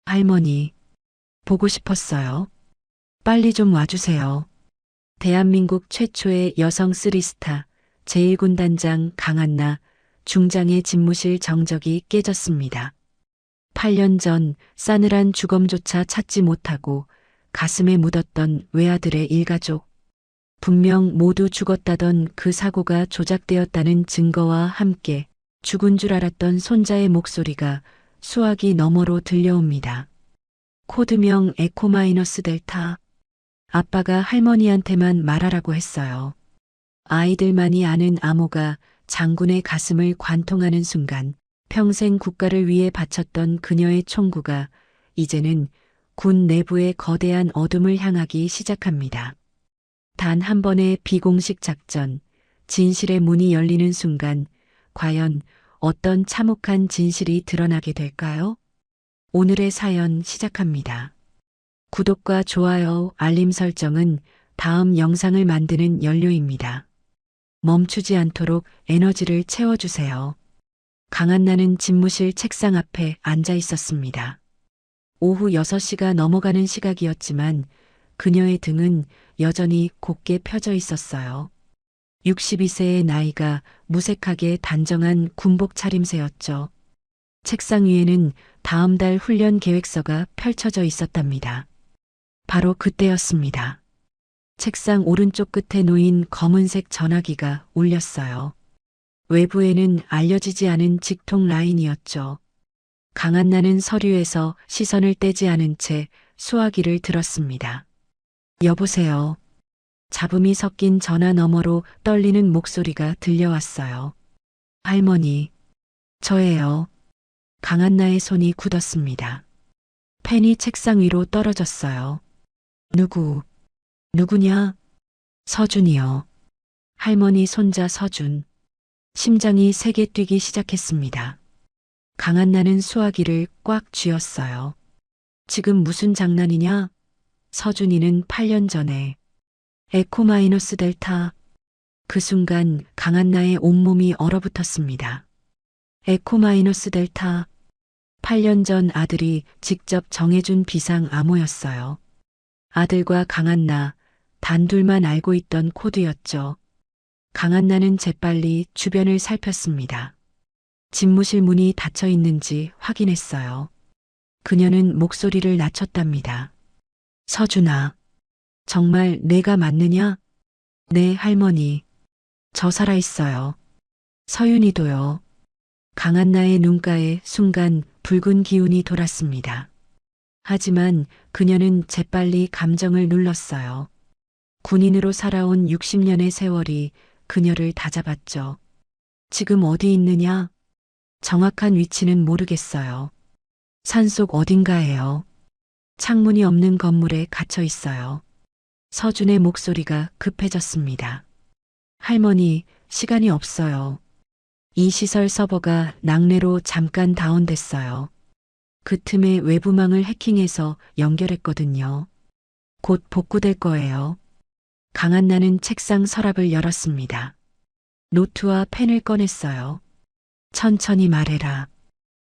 할머니, 보고 싶었어요. 빨리 좀 와주세요. 대한민국 최초의 여성 쓰리스타 제1군단장 강한나 중장의 집무실 정적이 깨졌습니다. 8년 전 싸늘한 주검조차 찾지 못하고 가슴에 묻었던 외아들의 일가족. 분명 모두 죽었다던 그 사고가 조작되었다는 증거와 함께 죽은 줄 알았던 손자의 목소리가 수화기 너머로 들려옵니다. 코드명 에코-델타. 아빠가 할머니한테만 말하라고 했어요. 아이들만이 아는 암호가 장군의 가슴을 관통하는 순간 평생 국가를 위해 바쳤던 그녀의 총구가 이제는 군 내부의 거대한 어둠을 향하기 시작합니다. 단 한 번의 비공식 작전, 진실의 문이 열리는 순간 과연 어떤 참혹한 진실이 드러나게 될까요? 오늘의 사연 시작합니다. 구독과 좋아요, 알림 설정은 다음 영상을 만드는 연료입니다. 멈추지 않도록 에너지를 채워주세요. 강한나는 집무실 책상 앞에 앉아 있었습니다. 오후 6시가 넘어가는 시각이었지만 그녀의 등은 여전히 곧게 펴져 있었어요. 62세의 나이가 무색하게 단정한 군복 차림새였죠. 책상 위에는 다음 달 훈련 계획서가 펼쳐져 있었답니다. 바로 그때였습니다. 책상 오른쪽 끝에 놓인 검은색 전화기가 울렸어요. 외부에는 알려지지 않은 직통 라인이었죠. 강한나는 서류에서 시선을 떼지 않은 채 수화기를 들었습니다. 여보세요. 잡음이 섞인 전화 너머로 떨리는 목소리가 들려왔어요. 할머니, 저예요. 강한나의 손이 굳었습니다. 펜이 책상 위로 떨어졌어요. 누구냐? 서준이요. 할머니 손자 서준. 심장이 세게 뛰기 시작했습니다. 강한나는 수화기를 꽉 쥐었어요. 지금 무슨 장난이냐? 서준이는 8년 전에 에코-델타. 그 순간 강한나의 온몸이 얼어붙었습니다. 에코-델타. 8년 전 아들이 직접 정해준 비상 암호였어요. 아들과 강한나 단둘만 알고 있던 코드였죠. 강한나는 재빨리 주변을 살폈습니다. 집무실 문이 닫혀 있는지 확인했어요. 그녀는 목소리를 낮췄답니다. 서준아, 정말 내가 맞느냐? 네, 할머니. 저 살아있어요. 서윤이도요. 강한나의 눈가에 순간 붉은 기운이 돌았습니다. 하지만 그녀는 재빨리 감정을 눌렀어요. 군인으로 살아온 60년의 세월이 그녀를 다잡았죠. 지금 어디 있느냐? 정확한 위치는 모르겠어요. 산속 어딘가예요. 창문이 없는 건물에 갇혀 있어요. 서준의 목소리가 급해졌습니다. 할머니, 시간이 없어요. 이 시설 서버가 낙뢰로 잠깐 다운됐어요. 그 틈에 외부망을 해킹해서 연결했거든요. 곧 복구될 거예요. 강한나는 책상 서랍을 열었습니다. 노트와 펜을 꺼냈어요. 천천히 말해라.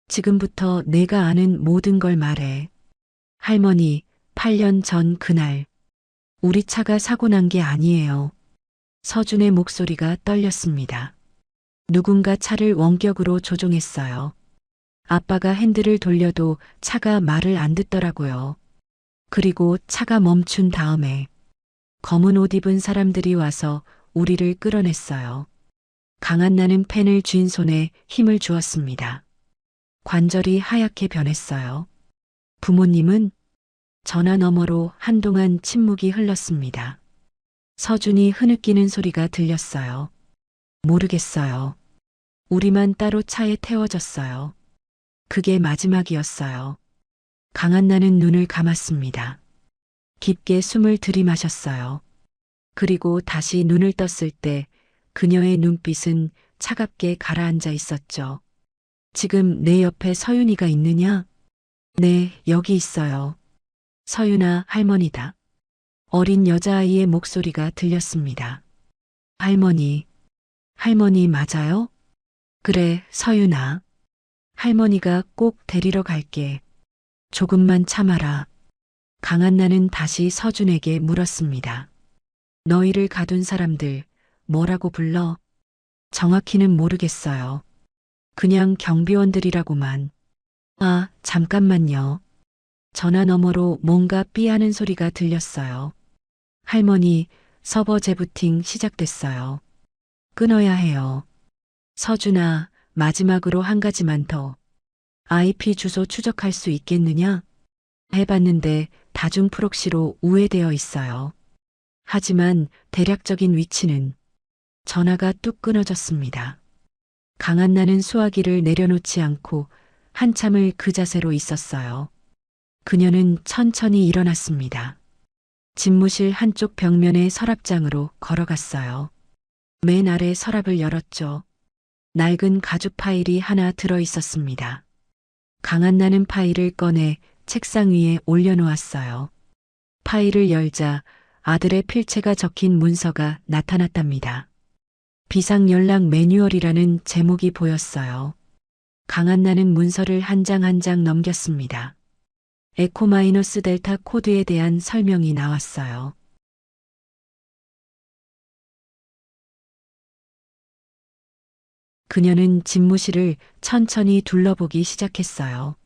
지금부터 내가 아는 모든 걸 말해. 할머니, 8년 전 그날. 우리 차가 사고 난 게 아니에요. 서준의 목소리가 떨렸습니다. 누군가 차를 원격으로 조종했어요. 아빠가 핸들을 돌려도 차가 말을 안 듣더라고요. 그리고 차가 멈춘 다음에 검은 옷 입은 사람들이 와서 우리를 끌어냈어요. 강한나는 펜을 쥔 손에 힘을 주었습니다. 관절이 하얗게 변했어요. 부모님은? 전화 너머로 한동안 침묵이 흘렀습니다. 서준이 흐느끼는 소리가 들렸어요. 모르겠어요. 우리만 따로 차에 태워졌어요. 그게 마지막이었어요. 강한나는 눈을 감았습니다. 깊게 숨을 들이마셨어요. 그리고 다시 눈을 떴을 때 그녀의 눈빛은 차갑게 가라앉아 있었죠. 지금 내 옆에 서윤이가 있느냐? 네, 여기 있어요. 서윤아, 할머니다. 어린 여자아이의 목소리가 들렸습니다. 할머니, 할머니 맞아요? 그래, 서윤아. 할머니가 꼭 데리러 갈게. 조금만 참아라. 강한나는 다시 서준에게 물었습니다. 너희를 가둔 사람들 뭐라고 불러? 정확히는 모르겠어요. 그냥 경비원들이라고만. 아, 잠깐만요. 전화 너머로 뭔가 삐하는 소리가 들렸어요. 할머니, 서버 재부팅 시작됐어요. 끊어야 해요. 서준아, 마지막으로 한 가지만 더. IP 주소 추적할 수 있겠느냐? 해봤는데 다중 프록시로 우회되어 있어요. 하지만 대략적인 위치는 전화가 뚝 끊어졌습니다. 강한나는 수화기를 내려놓지 않고 한참을 그 자세로 있었어요. 그녀는 천천히 일어났습니다. 집무실 한쪽 벽면의 서랍장으로 걸어갔어요. 맨 아래 서랍을 열었죠. 낡은 가죽 파일이 하나 들어 있었습니다. 강한나는 파일을 꺼내 책상 위에 올려놓았어요. 파일을 열자 아들의 필체가 적힌 문서가 나타났답니다. 비상연락 매뉴얼이라는 제목이 보였어요. 강한나는 문서를 한 장 한 장 넘겼습니다. 에코-델타 코드에 대한 설명이 나왔어요. 그녀는 집무실을 천천히 둘러보기 시작했어요.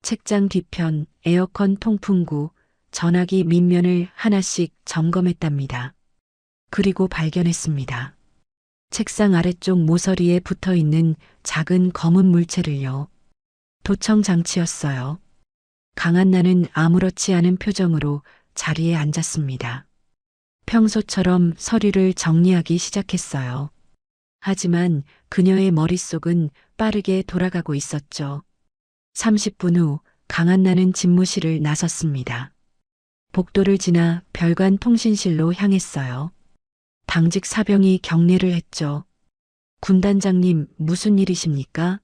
책장 뒤편, 에어컨 통풍구, 전화기 밑면을 하나씩 점검했답니다. 그리고 발견했습니다. 책상 아래쪽 모서리에 붙어 있는 작은 검은 물체를요. 도청 장치였어요. 강한나는 아무렇지 않은 표정으로 자리에 앉았습니다. 평소처럼 서류를 정리하기 시작했어요. 하지만 그녀의 머릿속은 빠르게 돌아가고 있었죠. 30분 후 강한나는 집무실을 나섰습니다. 복도를 지나 별관 통신실로 향했어요. 당직 사병이 경례를 했죠. 군단장님, 무슨 일이십니까?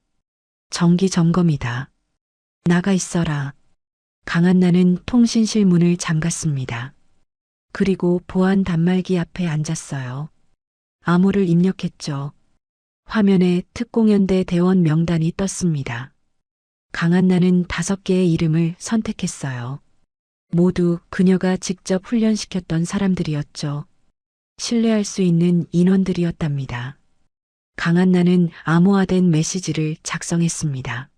정기 점검이다. 나가 있어라. 강한나는 통신실 문을 잠갔습니다. 그리고 보안 단말기 앞에 앉았어요. 암호를 입력했죠. 화면에 특공연대 대원 명단이 떴습니다. 강한나는 5개의 이름을 선택했어요. 모두 그녀가 직접 훈련시켰던 사람들이었죠. 신뢰할 수 있는 인원들이었답니다. 강한나는 암호화된 메시지를 작성했습니다.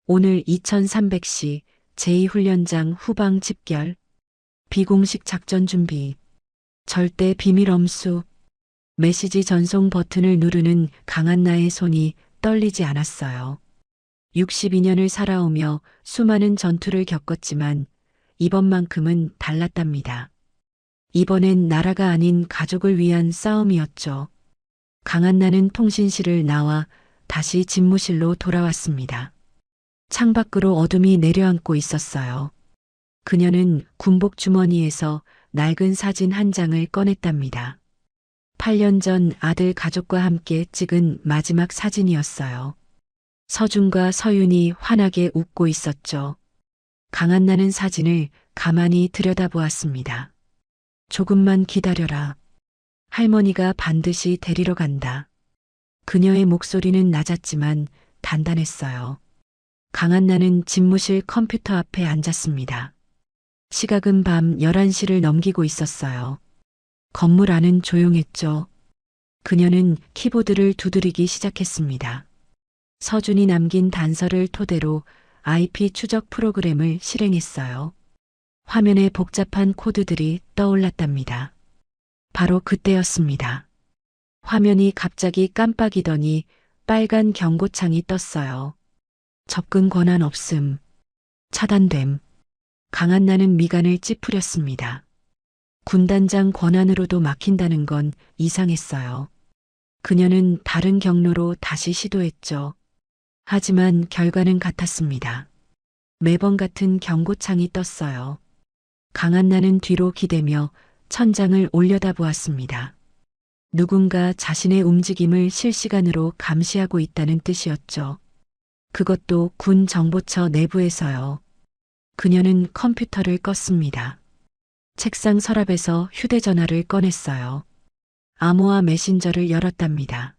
오늘 2300시 제2훈련장 후방 집결, 비공식 작전 준비, 절대 비밀 엄수. 메시지 전송 버튼을 누르는 강한나의 손이 떨리지 않았어요. 62년을 살아오며 수많은 전투를 겪었지만 이번만큼은 달랐답니다. 이번엔 나라가 아닌 가족을 위한 싸움이었죠. 강한나는 통신실을 나와 다시 집무실로 돌아왔습니다. 창밖으로 어둠이 내려앉고 있었어요. 그녀는 군복 주머니에서 낡은 사진 한 장을 꺼냈답니다. 8년 전 아들 가족과 함께 찍은 마지막 사진이었어요. 서준과 서윤이 환하게 웃고 있었죠. 강한나는 사진을 가만히 들여다보았습니다. 조금만 기다려라. 할머니가 반드시 데리러 간다. 그녀의 목소리는 낮았지만 단단했어요. 강한나는 집무실 컴퓨터 앞에 앉았습니다. 시각은 밤 11시를 넘기고 있었어요. 건물 안은 조용했죠. 그녀는 키보드를 두드리기 시작했습니다. 서준이 남긴 단서를 토대로 IP 추적 프로그램을 실행했어요. 화면에 복잡한 코드들이 떠올랐답니다. 바로 그때였습니다. 화면이 갑자기 깜빡이더니 빨간 경고창이 떴어요. 접근 권한 없음. 차단됨. 강한나는 미간을 찌푸렸습니다. 군단장 권한으로도 막힌다는 건 이상했어요. 그녀는 다른 경로로 다시 시도했죠. 하지만 결과는 같았습니다. 매번 같은 경고창이 떴어요. 강한나는 뒤로 기대며 천장을 올려다보았습니다. 누군가 자신의 움직임을 실시간으로 감시하고 있다는 뜻이었죠. 그것도 군 정보처 내부에서요. 그녀는 컴퓨터를 껐습니다. 책상 서랍에서 휴대전화를 꺼냈어요. 암호화 메신저를 열었답니다.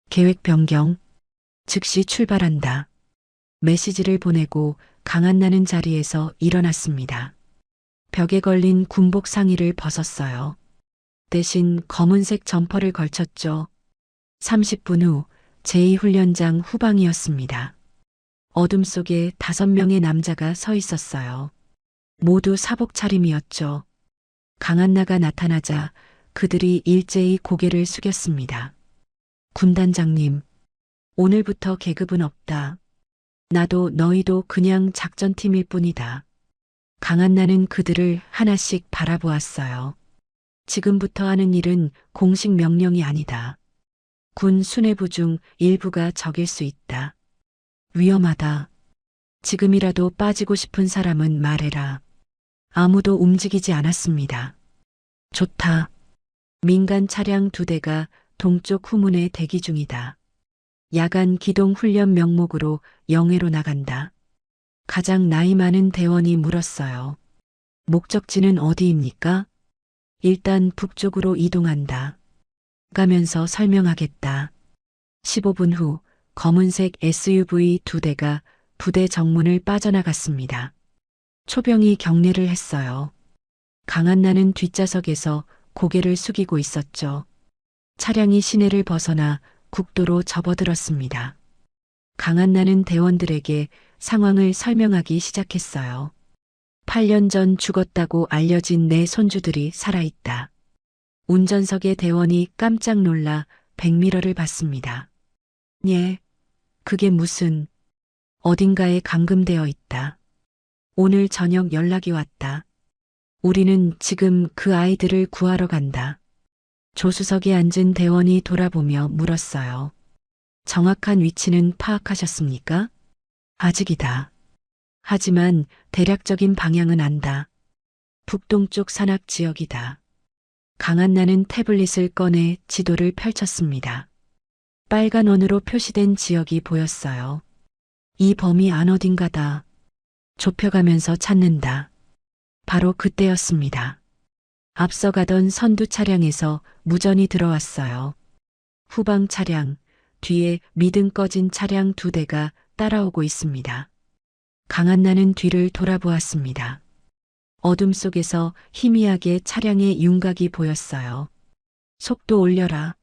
계획 변경. 즉시 출발한다. 메시지를 보내고 강한나는 자리에서 일어났습니다. 벽에 걸린 군복 상의를 벗었어요. 대신 검은색 점퍼를 걸쳤죠. 30분 후 제2훈련장 후방이었습니다. 어둠 속에 5명의 남자가 서 있었어요. 모두 사복 차림이었죠. 강한나가 나타나자 그들이 일제히 고개를 숙였습니다. 군단장님, 오늘부터 계급은 없다. 나도 너희도 그냥 작전팀일 뿐이다. 강한나는 그들을 하나씩 바라보았어요. 지금부터 하는 일은 공식 명령이 아니다. 군 수뇌부 중 일부가 적일 수 있다. 위험하다. 지금이라도 빠지고 싶은 사람은 말해라. 아무도 움직이지 않았습니다. 좋다. 민간 차량 2대가 동쪽 후문에 대기 중이다. 야간 기동 훈련 명목으로 영해로 나간다. 가장 나이 많은 대원이 물었어요. 목적지는 어디입니까? 일단 북쪽으로 이동한다. 가면서 설명하겠다. 15분 후 검은색 SUV 2대가 부대 정문을 빠져나갔습니다. 초병이 경례를 했어요. 강한나는 뒷좌석에서 고개를 숙이고 있었죠. 차량이 시내를 벗어나 국도로 접어들었습니다. 강한나는 대원들에게 상황을 설명하기 시작했어요. 8년 전 죽었다고 알려진 내 손주들이 살아있다. 운전석의 대원이 깜짝 놀라 백미러를 봤습니다. 예, 그게 무슨, 어딘가에 감금되어 있다. 오늘 저녁 연락이 왔다. 우리는 지금 그 아이들을 구하러 간다. 조수석에 앉은 대원이 돌아보며 물었어요. 정확한 위치는 파악하셨습니까? 아직이다. 하지만 대략적인 방향은 안다. 북동쪽 산악 지역이다. 강한나는 태블릿을 꺼내 지도를 펼쳤습니다. 빨간 원으로 표시된 지역이 보였어요. 이 범위 안 어딘가다. 좁혀가면서 찾는다. 바로 그때였습니다. 앞서가던 선두 차량에서 무전이 들어왔어요. 후방 차량, 뒤에 미등 꺼진 차량 2대가 따라오고 있습니다. 강한나는 뒤를 돌아보았습니다. 어둠 속에서 희미하게 차량의 윤곽이 보였어요. 속도 올려라.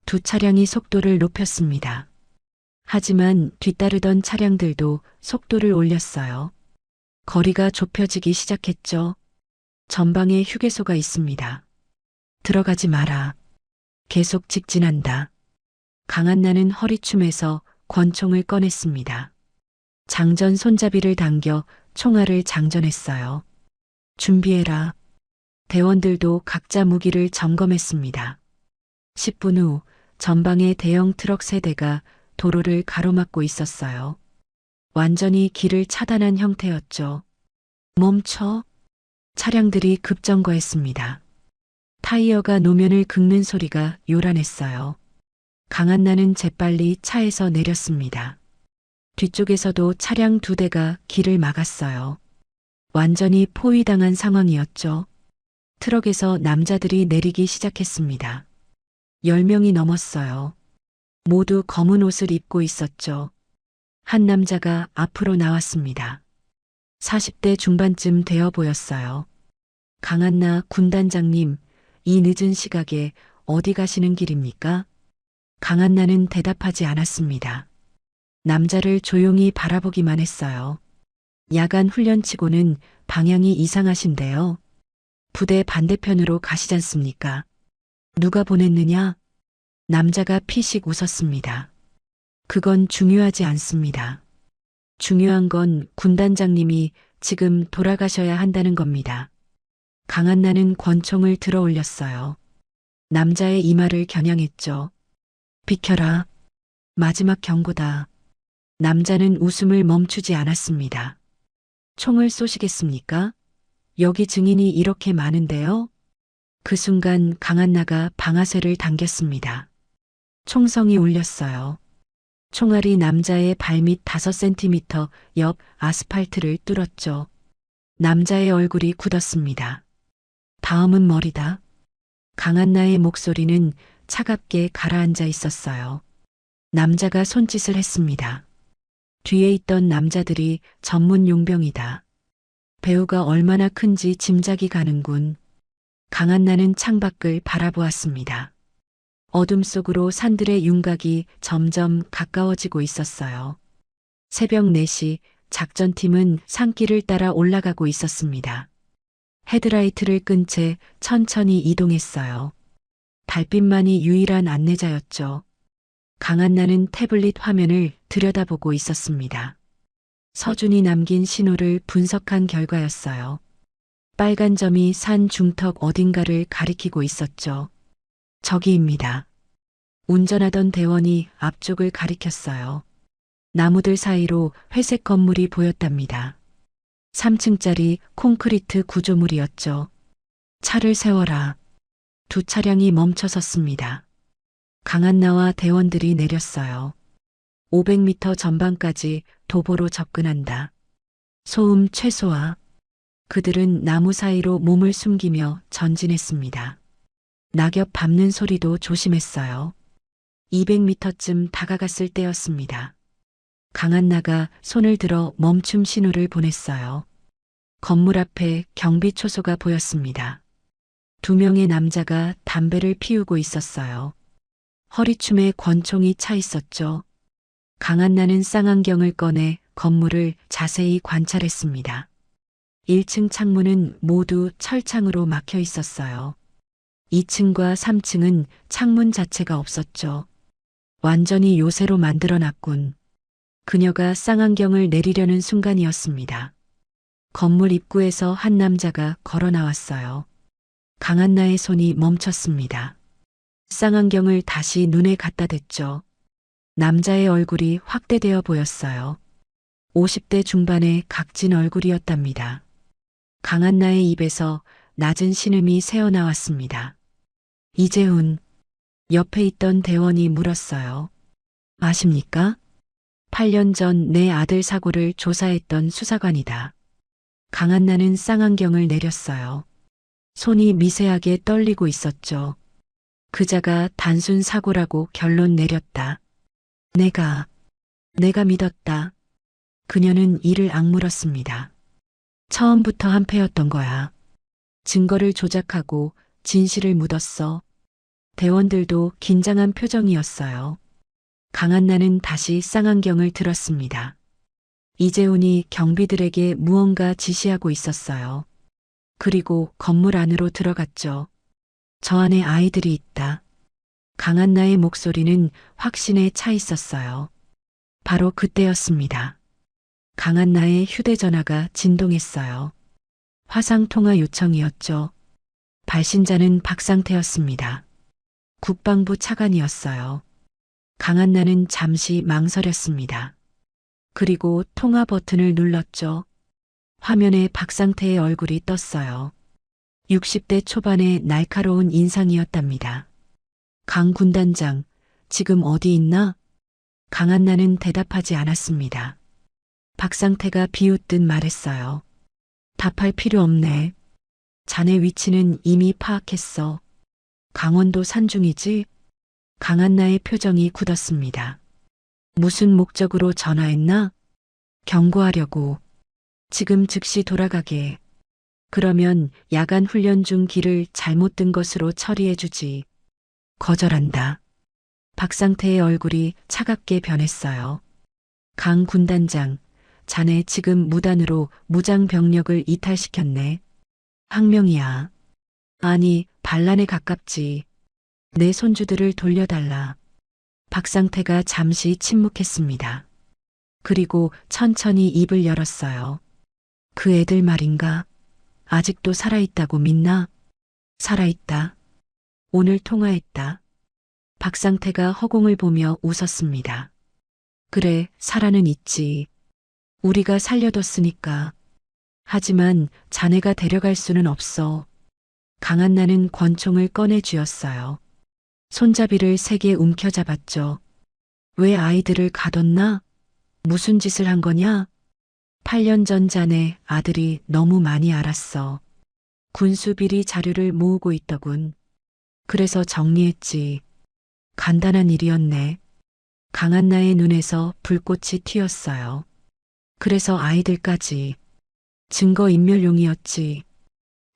2 차량이 속도를 높였습니다. 하지만 뒤따르던 차량들도 속도를 올렸어요. 거리가 좁혀지기 시작했죠. 전방에 휴게소가 있습니다. 들어가지 마라. 계속 직진한다. 강한나는 허리춤에서 권총을 꺼냈습니다. 장전 손잡이를 당겨 총알을 장전했어요. 준비해라. 대원들도 각자 무기를 점검했습니다. 10분 후 전방의 대형 트럭 3대가 도로를 가로막고 있었어요. 완전히 길을 차단한 형태였죠. 멈춰. 차량들이 급정거했습니다. 타이어가 노면을 긁는 소리가 요란했어요. 강한나는 재빨리 차에서 내렸습니다. 뒤쪽에서도 차량 2대가 길을 막았어요. 완전히 포위당한 상황이었죠. 트럭에서 남자들이 내리기 시작했습니다. 10명이 넘었어요. 모두 검은 옷을 입고 있었죠. 한 남자가 앞으로 나왔습니다. 40대 중반쯤 되어 보였어요. 강한나 군단장님, 이 늦은 시각에 어디 가시는 길입니까? 강한나는 대답하지 않았습니다. 남자를 조용히 바라보기만 했어요. 야간 훈련치고는 방향이 이상하신데요. 부대 반대편으로 가시잖습니까? 누가 보냈느냐? 남자가 피식 웃었습니다. 그건 중요하지 않습니다. 중요한 건 군단장님이 지금 돌아가셔야 한다는 겁니다. 강한나는 권총을 들어 올렸어요. 남자의 이마를 겨냥했죠. 비켜라. 마지막 경고다. 남자는 웃음을 멈추지 않았습니다. 총을 쏘시겠습니까? 여기 증인이 이렇게 많은데요. 그 순간 강한나가 방아쇠를 당겼습니다. 총성이 울렸어요. 총알이 남자의 발밑 5cm 옆 아스팔트를 뚫었죠. 남자의 얼굴이 굳었습니다. 다음은 머리다. 강한나의 목소리는 차갑게 가라앉아 있었어요. 남자가 손짓을 했습니다. 뒤에 있던 남자들이 전문 용병이다. 배우가 얼마나 큰지 짐작이 가는군. 강한나는 창밖을 바라보았습니다. 어둠 속으로 산들의 윤곽이 점점 가까워지고 있었어요. 새벽 4시 작전팀은 산길을 따라 올라가고 있었습니다. 헤드라이트를 끈 채 천천히 이동했어요. 달빛만이 유일한 안내자였죠. 강한나는 태블릿 화면을 들여다보고 있었습니다. 서준이 남긴 신호를 분석한 결과였어요. 빨간 점이 산 중턱 어딘가를 가리키고 있었죠. 저기입니다. 운전하던 대원이 앞쪽을 가리켰어요. 나무들 사이로 회색 건물이 보였답니다. 3층짜리 콘크리트 구조물이었죠. 차를 세워라. 두 차량이 멈춰 섰습니다. 강한나와 대원들이 내렸어요. 500m 전방까지 도보로 접근한다. 소음 최소화. 그들은 나무 사이로 몸을 숨기며 전진했습니다. 낙엽 밟는 소리도 조심했어요. 200m쯤 다가갔을 때였습니다. 강한나가 손을 들어 멈춤 신호를 보냈어요. 건물 앞에 경비 초소가 보였습니다. 2명의 남자가 담배를 피우고 있었어요. 허리춤에 권총이 차 있었죠. 강한나는 쌍안경을 꺼내 건물을 자세히 관찰했습니다. 1층 창문은 모두 철창으로 막혀 있었어요. 2층과 3층은 창문 자체가 없었죠. 완전히 요새로 만들어놨군. 그녀가 쌍안경을 내리려는 순간이었습니다. 건물 입구에서 한 남자가 걸어 나왔어요. 강한나의 손이 멈췄습니다. 쌍안경을 다시 눈에 갖다 댔죠. 남자의 얼굴이 확대되어 보였어요. 50대 중반의 각진 얼굴이었답니다. 강한나의 입에서 낮은 신음이 새어나왔습니다. 이재훈, 옆에 있던 대원이 물었어요. 아십니까? 8년 전 내 아들 사고를 조사했던 수사관이다. 강한나는 쌍안경을 내렸어요. 손이 미세하게 떨리고 있었죠. 그자가 단순 사고라고 결론 내렸다. 내가 믿었다. 그녀는 이를 악물었습니다. 처음부터 한패였던 거야. 증거를 조작하고 진실을 묻었어. 대원들도 긴장한 표정이었어요. 강한나는 다시 쌍안경을 들었습니다. 이재훈이 경비들에게 무언가 지시하고 있었어요. 그리고 건물 안으로 들어갔죠. 저 안에 아이들이 있다. 강한나의 목소리는 확신에 차 있었어요. 바로 그때였습니다. 강한나의 휴대전화가 진동했어요. 화상통화 요청이었죠. 발신자는 박상태였습니다. 국방부 차관이었어요. 강한나는 잠시 망설였습니다. 그리고 통화 버튼을 눌렀죠. 화면에 박상태의 얼굴이 떴어요. 60대 초반의 날카로운 인상이었답니다. 강 군단장, 지금 어디 있나? 강한나는 대답하지 않았습니다. 박상태가 비웃듯 말했어요. 답할 필요 없네. 자네 위치는 이미 파악했어. 강원도 산중이지? 강한나의 표정이 굳었습니다. 무슨 목적으로 전화했나? 경고하려고. 지금 즉시 돌아가게. 그러면 야간 훈련 중 길을 잘못 든 것으로 처리해주지. 거절한다. 박상태의 얼굴이 차갑게 변했어요. 강 군단장, 자네 지금 무단으로 무장 병력을 이탈시켰네. 항명이야. 아니, 반란에 가깝지. 내 손주들을 돌려달라. 박상태가 잠시 침묵했습니다. 그리고 천천히 입을 열었어요. 그 애들 말인가? 아직도 살아있다고 믿나? 살아있다. 오늘 통화했다. 박상태가 허공을 보며 웃었습니다. 그래, 살아는 있지. 우리가 살려뒀으니까. 하지만 자네가 데려갈 수는 없어. 강한나는 권총을 꺼내 쥐었어요. 손잡이를 세게 움켜잡았죠. 왜 아이들을 가뒀나? 무슨 짓을 한 거냐? 8년 전 자네 아들이 너무 많이 알았어. 군수비리 자료를 모으고 있더군. 그래서 정리했지. 간단한 일이었네. 강한나의 눈에서 불꽃이 튀었어요. 그래서 아이들까지 증거인멸용이었지.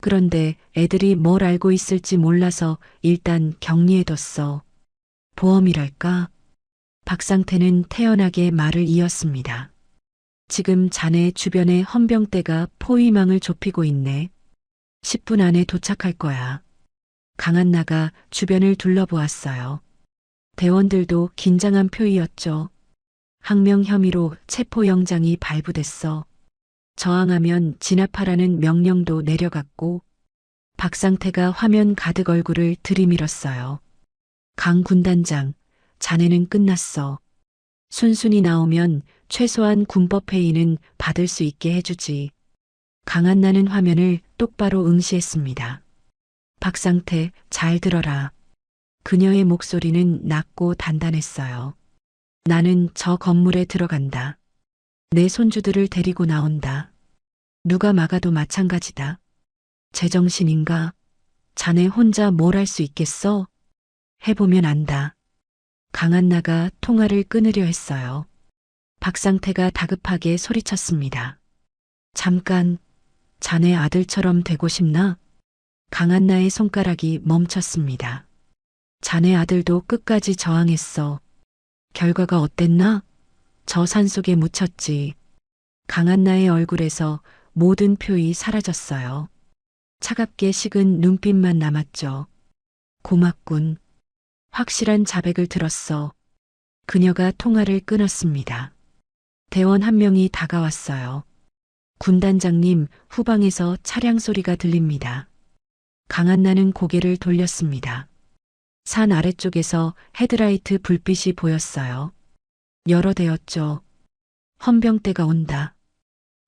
그런데 애들이 뭘 알고 있을지 몰라서 일단 격리해뒀어. 보험이랄까? 박상태는 태연하게 말을 이었습니다. 지금 자네 주변에 헌병대가 포위망을 좁히고 있네. 10분 안에 도착할 거야. 강한나가 주변을 둘러보았어요. 대원들도 긴장한 표이었죠. 항명 혐의로 체포영장이 발부됐어. 저항하면 진압하라는 명령도 내려갔고 박상태가 화면 가득 얼굴을 들이밀었어요. 강 군단장, 자네는 끝났어. 순순히 나오면 최소한 군법회의는 받을 수 있게 해주지. 강한나는 화면을 똑바로 응시했습니다. 박상태, 잘 들어라. 그녀의 목소리는 낮고 단단했어요. 나는 저 건물에 들어간다. 내 손주들을 데리고 나온다. 누가 막아도 마찬가지다. 제정신인가? 자네 혼자 뭘 할 수 있겠어? 해보면 안다. 강한나가 통화를 끊으려 했어요. 박상태가 다급하게 소리쳤습니다. 잠깐, 자네 아들처럼 되고 싶나? 강한나의 손가락이 멈췄습니다. 자네 아들도 끝까지 저항했어. 결과가 어땠나? 저 산속에 묻혔지. 강한나의 얼굴에서 모든 표이 사라졌어요. 차갑게 식은 눈빛만 남았죠. 고맙군. 확실한 자백을 들었어. 그녀가 통화를 끊었습니다. 대원 한 명이 다가왔어요. 군단장님, 후방에서 차량 소리가 들립니다. 강한나는 고개를 돌렸습니다. 산 아래쪽에서 헤드라이트 불빛이 보였어요. 여러 대였죠. 헌병대가 온다.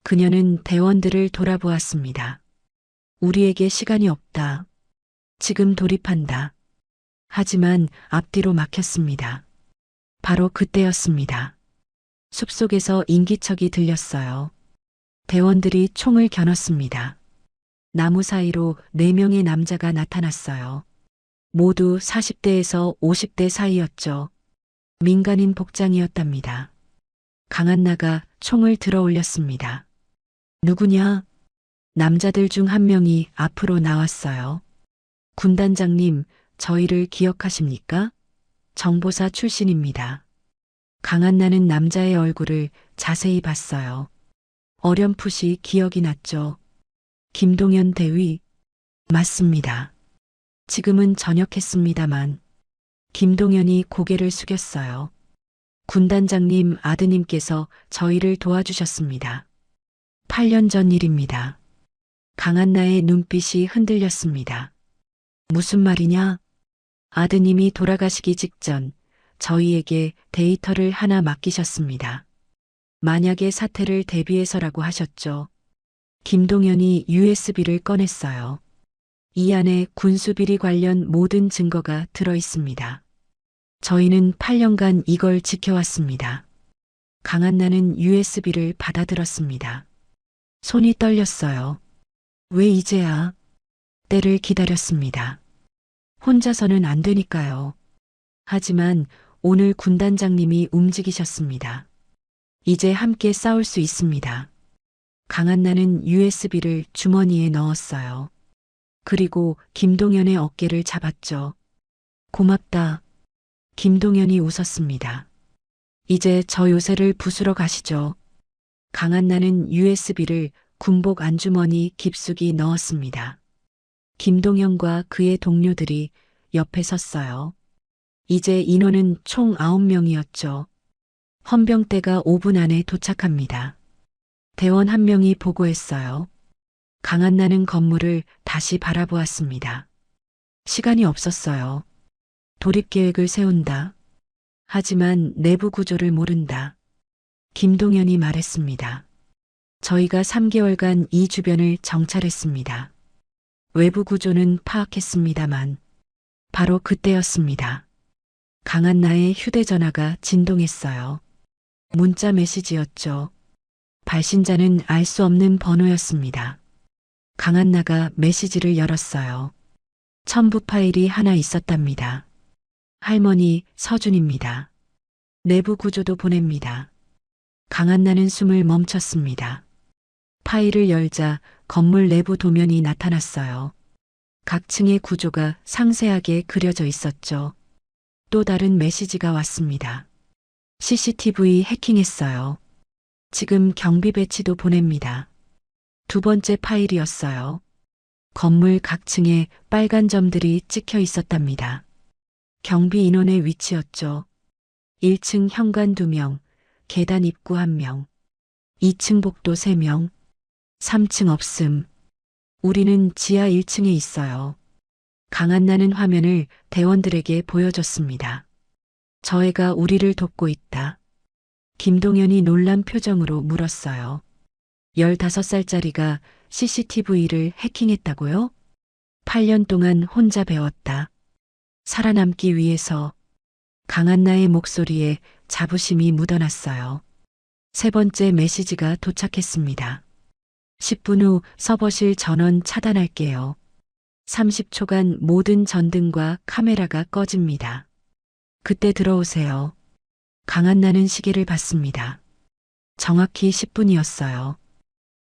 그녀는 대원들을 돌아보았습니다. 우리에게 시간이 없다. 지금 돌입한다. 하지만 앞뒤로 막혔습니다. 바로 그때였습니다. 숲속에서 인기척이 들렸어요. 대원들이 총을 겨눴습니다. 나무 사이로 4명의 남자가 나타났어요. 모두 40대에서 50대 사이였죠. 민간인 복장이었답니다. 강한나가 총을 들어 올렸습니다. 누구냐? 남자들 중 한 명이 앞으로 나왔어요. 군단장님, 저희를 기억하십니까? 정보사 출신입니다. 강한나는 남자의 얼굴을 자세히 봤어요. 어렴풋이 기억이 났죠. 김동현 대위. 맞습니다. 지금은 전역했습니다만. 김동현이 고개를 숙였어요. 군단장님 아드님께서 저희를 도와주셨습니다. 8년 전 일입니다. 강한나의 눈빛이 흔들렸습니다. 무슨 말이냐? 아드님이 돌아가시기 직전 저희에게 데이터를 하나 맡기셨습니다. 만약의 사태를 대비해서라고 하셨죠. 김동현이 USB를 꺼냈어요. 이 안에 군수비리 관련 모든 증거가 들어 있습니다. 저희는 8년간 이걸 지켜왔습니다. 강한나는 USB를 받아들었습니다. 손이 떨렸어요. 왜 이제야? 때를 기다렸습니다. 혼자서는 안 되니까요. 하지만 오늘 군단장님이 움직이셨습니다. 이제 함께 싸울 수 있습니다. 강한나는 USB를 주머니에 넣었어요. 그리고 김동현의 어깨를 잡았죠. 고맙다. 김동현이 웃었습니다. 이제 저 요새를 부수러 가시죠. 강한나는 USB를 군복 안주머니 깊숙이 넣었습니다. 김동현과 그의 동료들이 옆에 섰어요. 이제 인원은 총 9명이었죠. 헌병대가 5분 안에 도착합니다. 대원 한 명이 보고했어요. 강한나는 건물을 다시 바라보았습니다. 시간이 없었어요. 돌입계획을 세운다. 하지만 내부 구조를 모른다. 김동현이 말했습니다. 저희가 3개월간 이 주변을 정찰했습니다. 외부 구조는 파악했습니다만 바로 그때였습니다. 강한나의 휴대전화가 진동했어요. 문자 메시지였죠. 발신자는 알 수 없는 번호였습니다. 강한나가 메시지를 열었어요. 첨부 파일이 하나 있었답니다. 할머니 서준입니다. 내부 구조도 보냅니다. 강한나는 숨을 멈췄습니다. 파일을 열자 건물 내부 도면이 나타났어요. 각 층의 구조가 상세하게 그려져 있었죠. 또 다른 메시지가 왔습니다. CCTV 해킹했어요. 지금 경비 배치도 보냅니다. 두 번째 파일이었어요. 건물 각 층에 빨간 점들이 찍혀 있었답니다. 경비 인원의 위치였죠. 1층 현관 2명, 계단 입구 1명, 2층 복도 3명, 3층 없음. 우리는 지하 1층에 있어요. 강한나는 화면을 대원들에게 보여줬습니다. 저 애가 우리를 돕고 있다. 김동현이 놀란 표정으로 물었어요. 15살짜리가 CCTV를 해킹했다고요? 8년 동안 혼자 배웠다. 살아남기 위해서. 강한나의 목소리에 자부심이 묻어났어요. 세 번째 메시지가 도착했습니다. 10분 후 서버실 전원 차단할게요. 30초간 모든 전등과 카메라가 꺼집니다. 그때 들어오세요. 강한나는 시계를 봤습니다. 정확히 10분이었어요.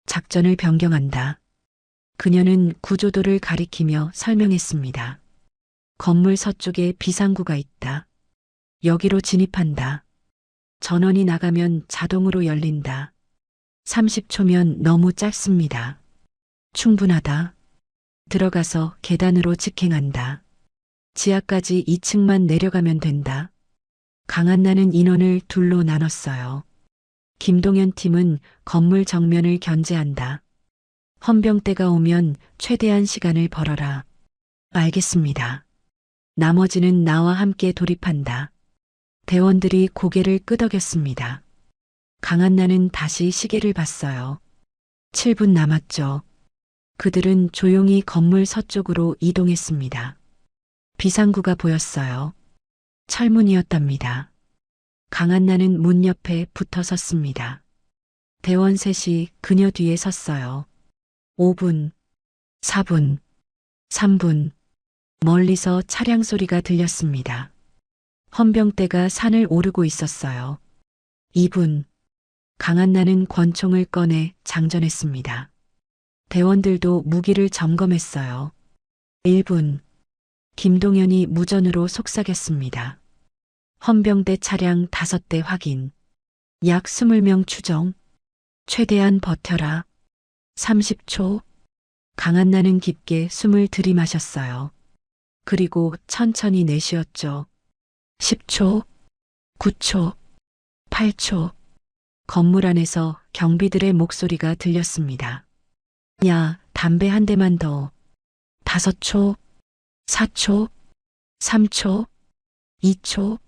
작전을 변경한다. 그녀는 구조도를 가리키며 설명했습니다. 건물 서쪽에 비상구가 있다. 여기로 진입한다. 전원이 나가면 자동으로 열린다. 30초면 너무 짧습니다. 충분하다. 들어가서 계단으로 직행한다. 지하까지 2층만 내려가면 된다. 강한나는 인원을 둘로 나눴어요. 김동현 팀은 건물 정면을 견제한다. 헌병대가 오면 최대한 시간을 벌어라. 알겠습니다. 나머지는 나와 함께 돌입한다. 대원들이 고개를 끄덕였습니다. 강한나는 다시 시계를 봤어요. 7분 남았죠. 그들은 조용히 건물 서쪽으로 이동했습니다. 비상구가 보였어요. 철문이었답니다. 강한나는 문 옆에 붙어 섰습니다. 대원 셋이 그녀 뒤에 섰어요. 5분, 4분, 3분. 멀리서 차량 소리가 들렸습니다. 헌병대가 산을 오르고 있었어요. 2분. 강한나는 권총을 꺼내 장전했습니다. 대원들도 무기를 점검했어요. 1분. 김동현이 무전으로 속삭였습니다. 헌병대 차량 5대 확인. 약 20명 추정. 최대한 버텨라. 30초. 강한나는 깊게 숨을 들이마셨어요. 그리고 천천히 내쉬었죠. 10초. 9초. 8초. 건물 안에서 경비들의 목소리가 들렸습니다. 야, 담배 한 대만 더. 5초. 4초. 3초. 2초.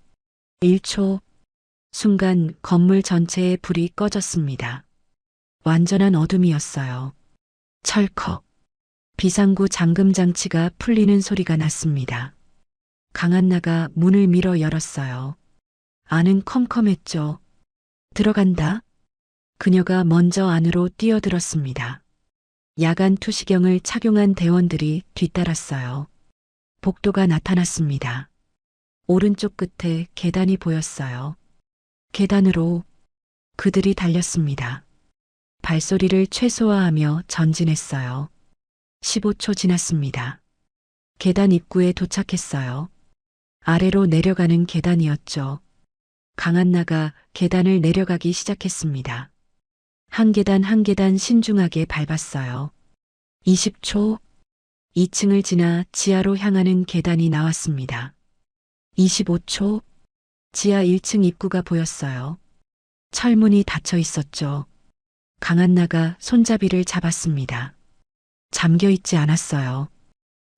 1초. 순간 건물 전체에 불이 꺼졌습니다. 완전한 어둠이었어요. 철컥. 비상구 잠금 장치가 풀리는 소리가 났습니다. 강한나가 문을 밀어 열었어요. 안은 컴컴했죠. 들어간다. 그녀가 먼저 안으로 뛰어들었습니다. 야간 투시경을 착용한 대원들이 뒤따랐어요. 복도가 나타났습니다. 오른쪽 끝에 계단이 보였어요. 계단으로 그들이 달렸습니다. 발소리를 최소화하며 전진했어요. 15초 지났습니다. 계단 입구에 도착했어요. 아래로 내려가는 계단이었죠. 강한나가 계단을 내려가기 시작했습니다. 한 계단 한 계단 신중하게 밟았어요. 20초. 2층을 지나 지하로 향하는 계단이 나왔습니다. 25초. 지하 1층 입구가 보였어요. 철문이 닫혀 있었죠. 강한나가 손잡이를 잡았습니다. 잠겨 있지 않았어요.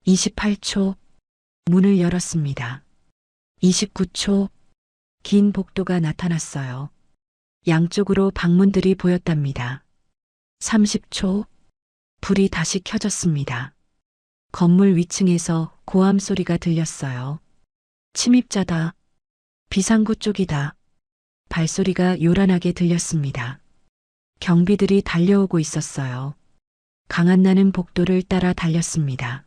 28초. 문을 열었습니다. 29초. 긴 복도가 나타났어요. 양쪽으로 방문들이 보였답니다. 30초. 불이 다시 켜졌습니다. 건물 위층에서 고함 소리가 들렸어요. 침입자다. 비상구 쪽이다. 발소리가 요란하게 들렸습니다. 경비들이 달려오고 있었어요. 강한나는 복도를 따라 달렸습니다.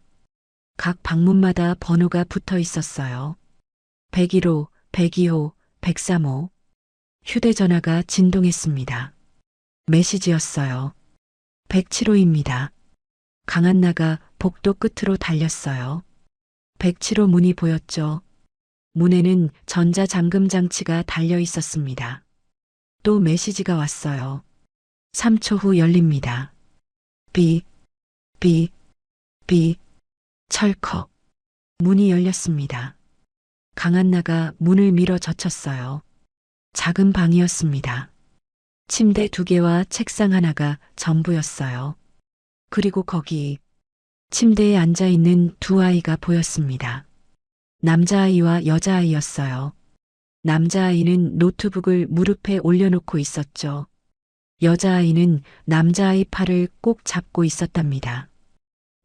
각 방문마다 번호가 붙어 있었어요. 101호, 102호, 103호. 휴대전화가 진동했습니다. 메시지였어요. 107호입니다. 강한나가 복도 끝으로 달렸어요. 107호 문이 보였죠. 문에는 전자잠금 장치가 달려 있었습니다. 또 메시지가 왔어요. 3초 후 열립니다. 비, 비, 비, 철컥. 문이 열렸습니다. 강한나가 문을 밀어 젖혔어요. 작은 방이었습니다. 침대 2개와 책상 하나가 전부였어요. 그리고 거기 침대에 앉아 있는 2아이가 보였습니다. 남자아이와 여자아이였어요. 남자아이는 노트북을 무릎에 올려놓고 있었죠. 여자아이는 남자아이 팔을 꼭 잡고 있었답니다.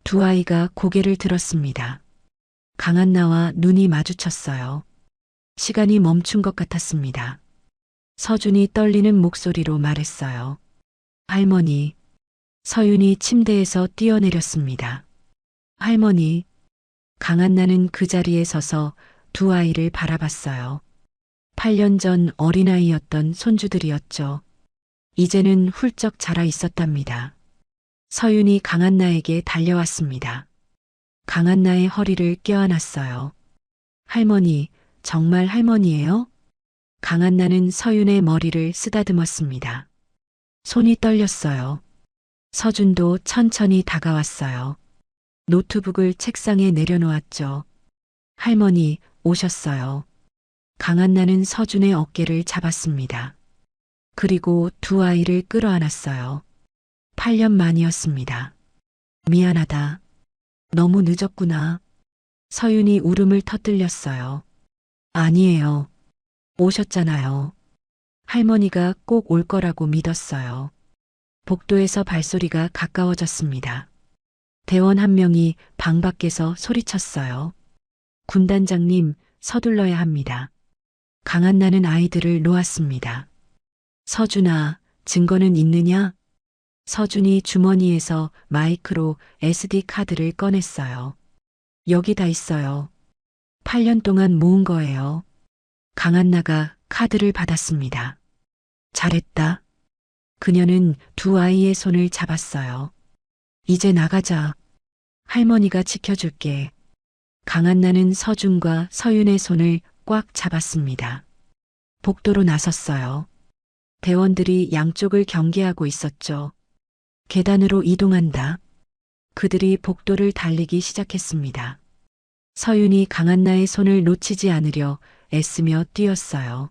2아이가 고개를 들었습니다. 강한나와 눈이 마주쳤어요. 시간이 멈춘 것 같았습니다. 서준이 떨리는 목소리로 말했어요. 할머니. 서윤이 침대에서 뛰어내렸습니다. 할머니. 강한나는 그 자리에 서서 2아이를 바라봤어요. 8년 전 어린아이였던 손주들이었죠. 이제는 훌쩍 자라 있었답니다. 서윤이 강한나에게 달려왔습니다. 강한나의 허리를 껴안았어요. 할머니, 정말 할머니예요? 강한나는 서윤의 머리를 쓰다듬었습니다. 손이 떨렸어요. 서준도 천천히 다가왔어요. 노트북을 책상에 내려놓았죠. 할머니, 오셨어요. 강한나는 서준의 어깨를 잡았습니다. 그리고 2아이를 끌어안았어요. 8년 만이었습니다. 미안하다. 너무 늦었구나. 서윤이 울음을 터뜨렸어요. 아니에요. 오셨잖아요. 할머니가 꼭 올 거라고 믿었어요. 복도에서 발소리가 가까워졌습니다. 대원 한 명이 방 밖에서 소리쳤어요. 군단장님, 서둘러야 합니다. 강한나는 아이들을 놓았습니다. 서준아, 증거는 있느냐? 서준이 주머니에서 마이크로 SD 카드를 꺼냈어요. 여기 다 있어요. 8년 동안 모은 거예요. 강한나가 카드를 받았습니다. 잘했다. 그녀는 2아이의 손을 잡았어요. 이제 나가자. 할머니가 지켜줄게. 강한나는 서준과 서윤의 손을 꽉 잡았습니다. 복도로 나섰어요. 대원들이 양쪽을 경계하고 있었죠. 계단으로 이동한다. 그들이 복도를 달리기 시작했습니다. 서윤이 강한나의 손을 놓치지 않으려 애쓰며 뛰었어요.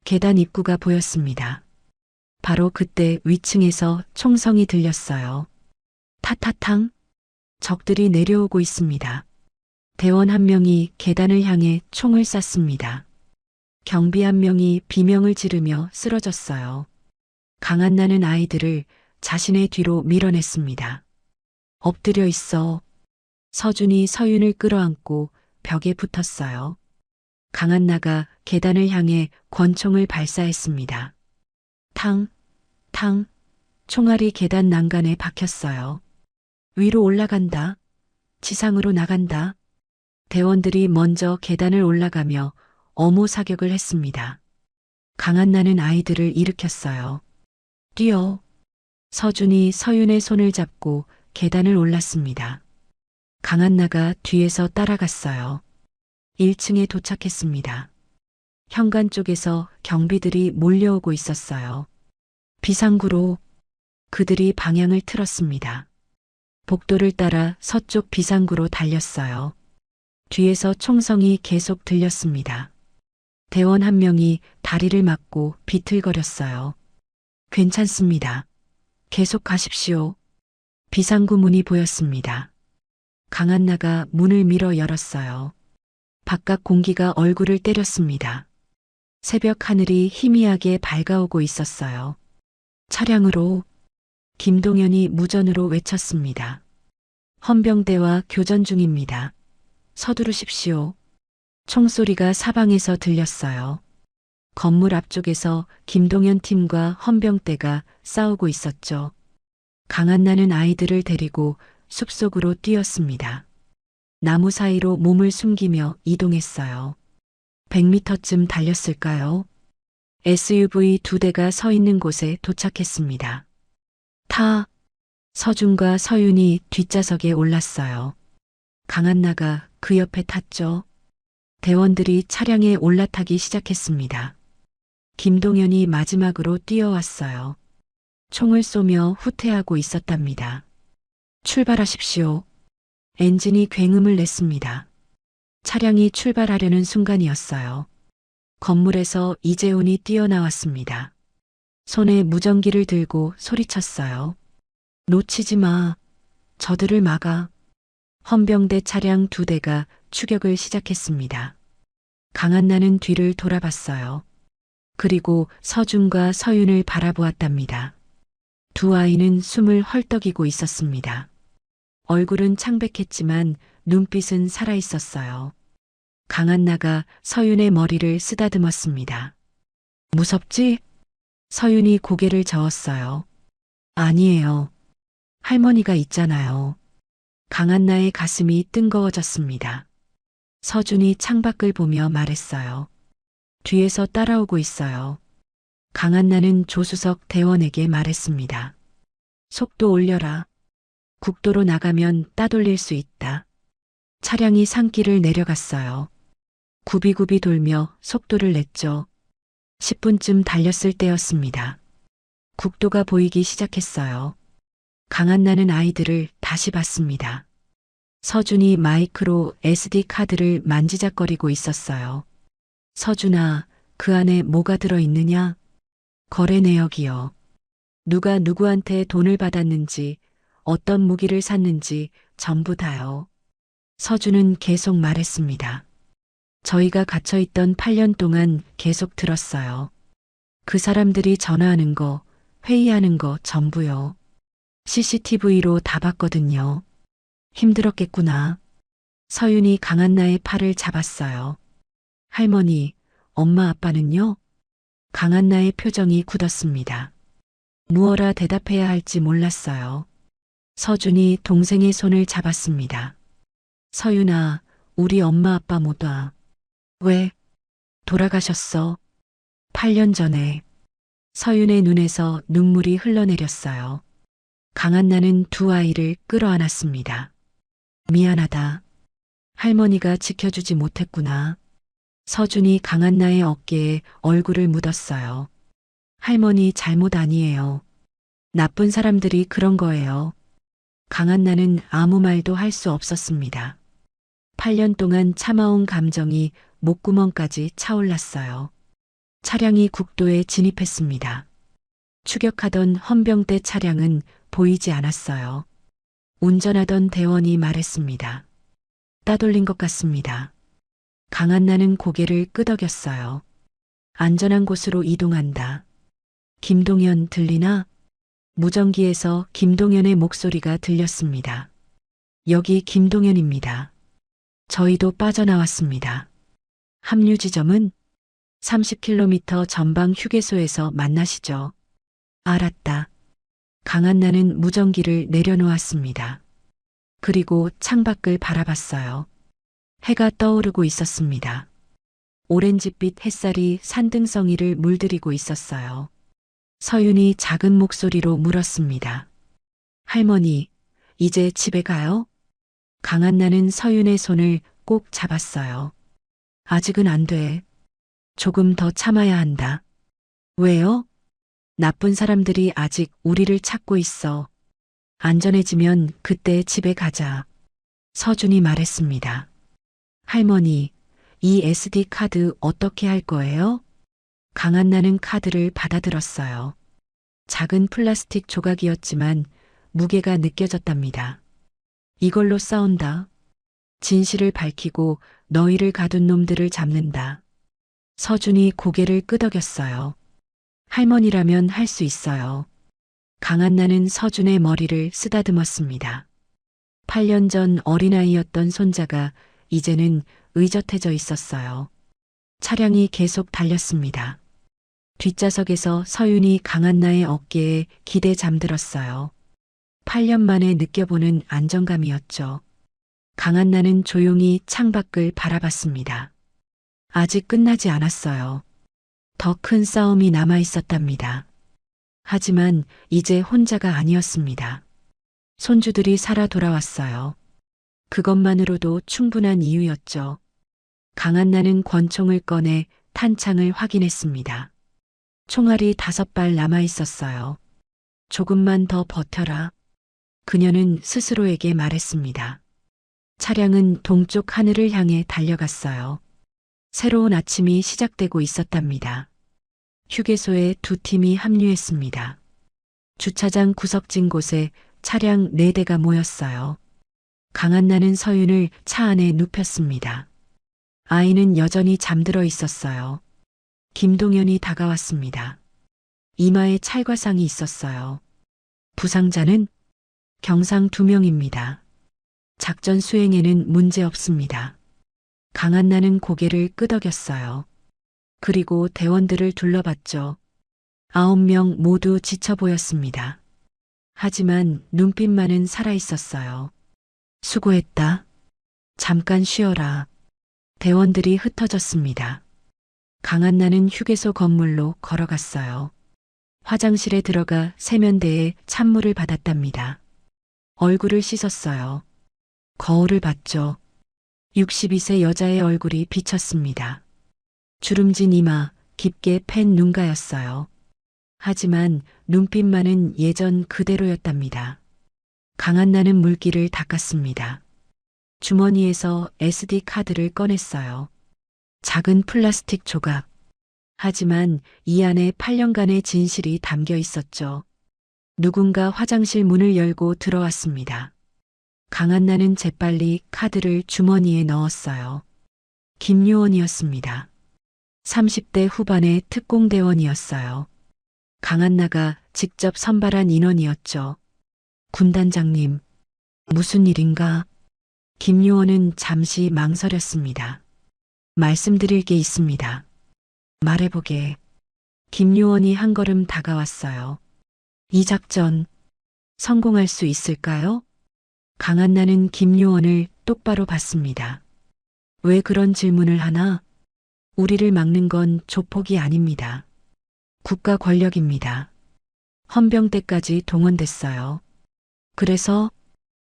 계단 입구가 보였습니다. 바로 그때 위층에서 총성이 들렸어요. 타타탕. 적들이 내려오고 있습니다. 대원 한 명이 계단을 향해 총을 쐈습니다. 경비 한 명이 비명을 지르며 쓰러졌어요. 강한나는 아이들을 자신의 뒤로 밀어냈습니다. 엎드려 있어. 서준이 서윤을 끌어안고 벽에 붙었어요. 강한나가 계단을 향해 권총을 발사했습니다. 탕, 탕, 총알이 계단 난간에 박혔어요. 위로 올라간다. 지상으로 나간다. 대원들이 먼저 계단을 올라가며 어모 사격을 했습니다. 강한나는 아이들을 일으켰어요. 뛰어. 서준이 서윤의 손을 잡고 계단을 올랐습니다. 강한나가 뒤에서 따라갔어요. 1층에 도착했습니다. 현관 쪽에서 경비들이 몰려오고 있었어요. 비상구로. 그들이 방향을 틀었습니다. 복도를 따라 서쪽 비상구로 달렸어요. 뒤에서 총성이 계속 들렸습니다. 대원 한 명이 다리를 막고 비틀거렸어요. 괜찮습니다. 계속 가십시오. 비상구 문이 보였습니다. 강한나가 문을 밀어 열었어요. 바깥 공기가 얼굴을 때렸습니다. 새벽 하늘이 희미하게 밝아오고 있었어요. 차량으로. 김동현이 무전으로 외쳤습니다. 헌병대와 교전 중입니다. 서두르십시오. 총소리가 사방에서 들렸어요. 건물 앞쪽에서 김동현 팀과 헌병대가 싸우고 있었죠. 강한나는 아이들을 데리고 숲속으로 뛰었습니다. 나무 사이로 몸을 숨기며 이동했어요. 100m쯤 달렸을까요? SUV 2대가 서 있는 곳에 도착했습니다. 서준과 서윤이 뒷좌석에 올랐어요. 강한나가 그 옆에 탔죠. 대원들이 차량에 올라타기 시작했습니다. 김동현이 마지막으로 뛰어왔어요. 총을 쏘며 후퇴하고 있었답니다. 출발하십시오. 엔진이 굉음을 냈습니다. 차량이 출발하려는 순간이었어요. 건물에서 이재훈이 뛰어나왔습니다. 손에 무전기를 들고 소리쳤어요. 놓치지 마. 저들을 막아. 헌병대 차량 2대가 추격을 시작했습니다. 강한나는 뒤를 돌아봤어요. 그리고 서준과 서윤을 바라보았답니다. 두 아이는 숨을 헐떡이고 있었습니다. 얼굴은 창백했지만 눈빛은 살아있었어요. 강한나가 서윤의 머리를 쓰다듬었습니다. 무섭지? 서윤이 고개를 저었어요. 아니에요. 할머니가 있잖아요. 강한나의 가슴이 뜬거워졌습니다. 서준이 창밖을 보며 말했어요. 뒤에서 따라오고 있어요. 강한나는 조수석 대원에게 말했습니다. 속도 올려라. 국도로 나가면 따돌릴 수 있다. 차량이 산길을 내려갔어요. 굽이굽이 돌며 속도를 냈죠. 10분쯤 달렸을 때였습니다. 국도가 보이기 시작했어요. 강한나는 아이들을 다시 봤습니다. 서준이 마이크로 SD카드를 만지작거리고 있었어요. 서준아, 그 안에 뭐가 들어있느냐? 거래 내역이요. 누가 누구한테 돈을 받았는지, 어떤 무기를 샀는지 전부 다요. 서준은 계속 말했습니다. 저희가 갇혀있던 8년 동안 계속 들었어요. 그 사람들이 전화하는 거, 회의하는 거 전부요. CCTV로 다 봤거든요. 힘들었겠구나. 서윤이 강한나의 팔을 잡았어요. 할머니, 엄마 아빠는요? 강한나의 표정이 굳었습니다. 무어라 대답해야 할지 몰랐어요. 서준이 동생의 손을 잡았습니다. 서윤아, 우리 엄마 아빠 못 와. 왜? 돌아가셨어. 8년 전에. 서윤의 눈에서 눈물이 흘러내렸어요. 강한나는 두 아이를 끌어안았습니다. 미안하다. 할머니가 지켜주지 못했구나. 서준이 강한나의 어깨에 얼굴을 묻었어요. 할머니 잘못 아니에요. 나쁜 사람들이 그런 거예요. 강한나는 아무 말도 할 수 없었습니다. 8년 동안 참아온 감정이 목구멍까지 차올랐어요. 차량이 국도에 진입했습니다. 추격하던 헌병대 차량은 보이지 않았어요. 운전하던 대원이 말했습니다. 따돌린 것 같습니다. 강한나는 고개를 끄덕였어요. 안전한 곳으로 이동한다. 김동현 들리나? 무전기에서 김동현의 목소리가 들렸습니다. 여기 김동현입니다. 저희도 빠져나왔습니다. 합류 지점은 30km 전방 휴게소에서 만나시죠. 알았다. 강한나는 무전기를 내려놓았습니다. 그리고 창밖을 바라봤어요. 해가 떠오르고 있었습니다. 오렌지빛 햇살이 산등성이를 물들이고 있었어요. 서윤이 작은 목소리로 물었습니다. 할머니, 이제 집에 가요? 강한나는 서윤의 손을 꼭 잡았어요. 아직은 안 돼. 조금 더 참아야 한다. 왜요? 나쁜 사람들이 아직 우리를 찾고 있어. 안전해지면 그때 집에 가자. 서준이 말했습니다. 할머니, 이 SD 카드 어떻게 할 거예요? 강한나는 카드를 받아들었어요. 작은 플라스틱 조각이었지만 무게가 느껴졌답니다. 이걸로 싸운다. 진실을 밝히고 너희를 가둔 놈들을 잡는다. 서준이 고개를 끄덕였어요. 할머니라면 할 수 있어요. 강한나는 서준의 머리를 쓰다듬었습니다. 8년 전 어린아이였던 손자가 이제는 의젓해져 있었어요. 차량이 계속 달렸습니다. 뒷좌석에서 서윤이 강한나의 어깨에 기대 잠들었어요. 8년 만에 느껴보는 안정감이었죠. 강한나는 조용히 창밖을 바라봤습니다. 아직 끝나지 않았어요. 더 큰 싸움이 남아 있었답니다. 하지만 이제 혼자가 아니었습니다. 손주들이 살아 돌아왔어요. 그것만으로도 충분한 이유였죠. 강한나는 권총을 꺼내 탄창을 확인했습니다. 총알이 5발 남아 있었어요. 조금만 더 버텨라. 그녀는 스스로에게 말했습니다. 차량은 동쪽 하늘을 향해 달려갔어요. 새로운 아침이 시작되고 있었답니다. 휴게소에 2팀이 합류했습니다. 주차장 구석진 곳에 차량 4대가 모였어요. 강한나는 서윤을 차 안에 눕혔습니다. 아이는 여전히 잠들어 있었어요. 김동현이 다가왔습니다. 이마에 찰과상이 있었어요. 부상자는 경상 2명입니다. 작전 수행에는 문제 없습니다. 강한나는 고개를 끄덕였어요. 그리고 대원들을 둘러봤죠. 9명 모두 지쳐 보였습니다. 하지만 눈빛만은 살아있었어요. 수고했다. 잠깐 쉬어라. 대원들이 흩어졌습니다. 강한나는 휴게소 건물로 걸어갔어요. 화장실에 들어가 세면대에 찬물을 받았답니다. 얼굴을 씻었어요. 거울을 봤죠. 62세 여자의 얼굴이 비쳤습니다. 주름진 이마, 깊게 팬 눈가였어요. 하지만 눈빛만은 예전 그대로였답니다. 강한나는 물기를 닦았습니다. 주머니에서 SD 카드를 꺼냈어요. 작은 플라스틱 조각. 하지만 이 안에 8년간의 진실이 담겨 있었죠. 누군가 화장실 문을 열고 들어왔습니다. 강한나는 재빨리 카드를 주머니에 넣었어요. 김요원이었습니다. 30대 후반의 특공대원이었어요. 강한나가 직접 선발한 인원이었죠. 군단장님, 무슨 일인가? 김요원은 잠시 망설였습니다. 말씀드릴 게 있습니다. 말해보게. 김요원이 한 걸음 다가왔어요. 이 작전 성공할 수 있을까요? 강한나는 김요원을 똑바로 봤습니다. 왜 그런 질문을 하나? 우리를 막는 건 조폭이 아닙니다. 국가 권력입니다. 헌병대까지 동원됐어요. 그래서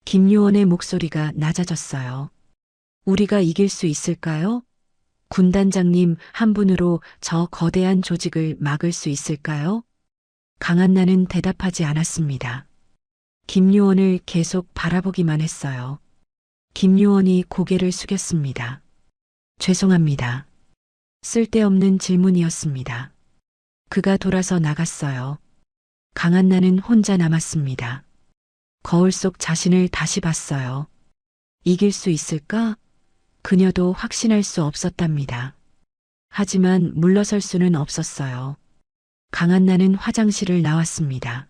김요원의 목소리가 낮아졌어요. 우리가 이길 수 있을까요? 군단장님 한 분으로 저 거대한 조직을 막을 수 있을까요? 강한나는 대답하지 않았습니다. 김요원을 계속 바라보기만 했어요. 김요원이 고개를 숙였습니다. 죄송합니다. 쓸데없는 질문이었습니다. 그가 돌아서 나갔어요. 강한나는 혼자 남았습니다. 거울 속 자신을 다시 봤어요. 이길 수 있을까? 그녀도 확신할 수 없었답니다. 하지만 물러설 수는 없었어요. 강한나는 화장실을 나왔습니다.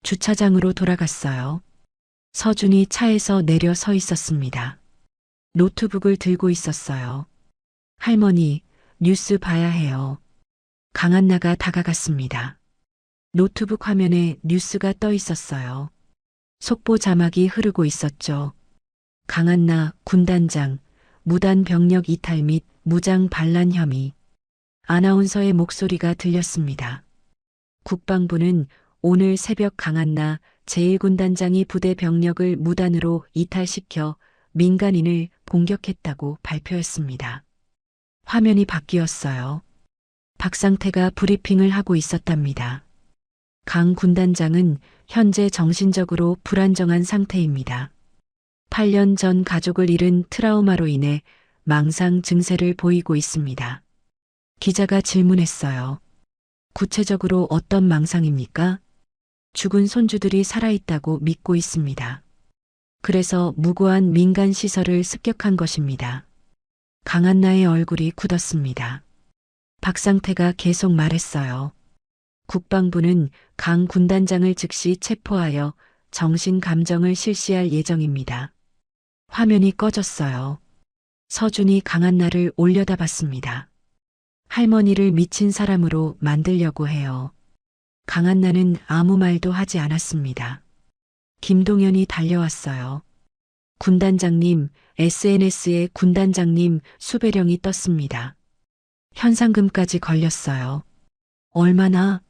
주차장으로 돌아갔어요. 서준이 차에서 내려 서 있었습니다. 노트북을 들고 있었어요. 할머니, 뉴스 봐야 해요. 강한나가 다가갔습니다. 노트북 화면에 뉴스가 떠 있었어요. 속보 자막이 흐르고 있었죠. 강한나 군단장, 무단 병력 이탈 및 무장 반란 혐의. 아나운서의 목소리가 들렸습니다. 국방부는 오늘 새벽 강한나 제1군단장이 부대 병력을 무단으로 이탈시켜 민간인을 공격했다고 발표했습니다. 화면이 바뀌었어요. 박상태가 브리핑을 하고 있었답니다. 강 군단장은 현재 정신적으로 불안정한 상태입니다. 8년 전 가족을 잃은 트라우마로 인해 망상 증세를 보이고 있습니다. 기자가 질문했어요. 구체적으로 어떤 망상입니까? 죽은 손주들이 살아있다고 믿고 있습니다. 그래서 무고한 민간 시설을 습격한 것입니다. 강한나의 얼굴이 굳었습니다. 박상태가 계속 말했어요. 국방부는 강 군단장을 즉시 체포하여 정신 감정을 실시할 예정입니다. 화면이 꺼졌어요. 서준이 강한나를 올려다봤습니다. 할머니를 미친 사람으로 만들려고 해요. 강한나는 아무 말도 하지 않았습니다. 김동현이 달려왔어요. 군단장님, SNS에 군단장님 수배령이 떴습니다. 현상금까지 걸렸어요. 얼마나?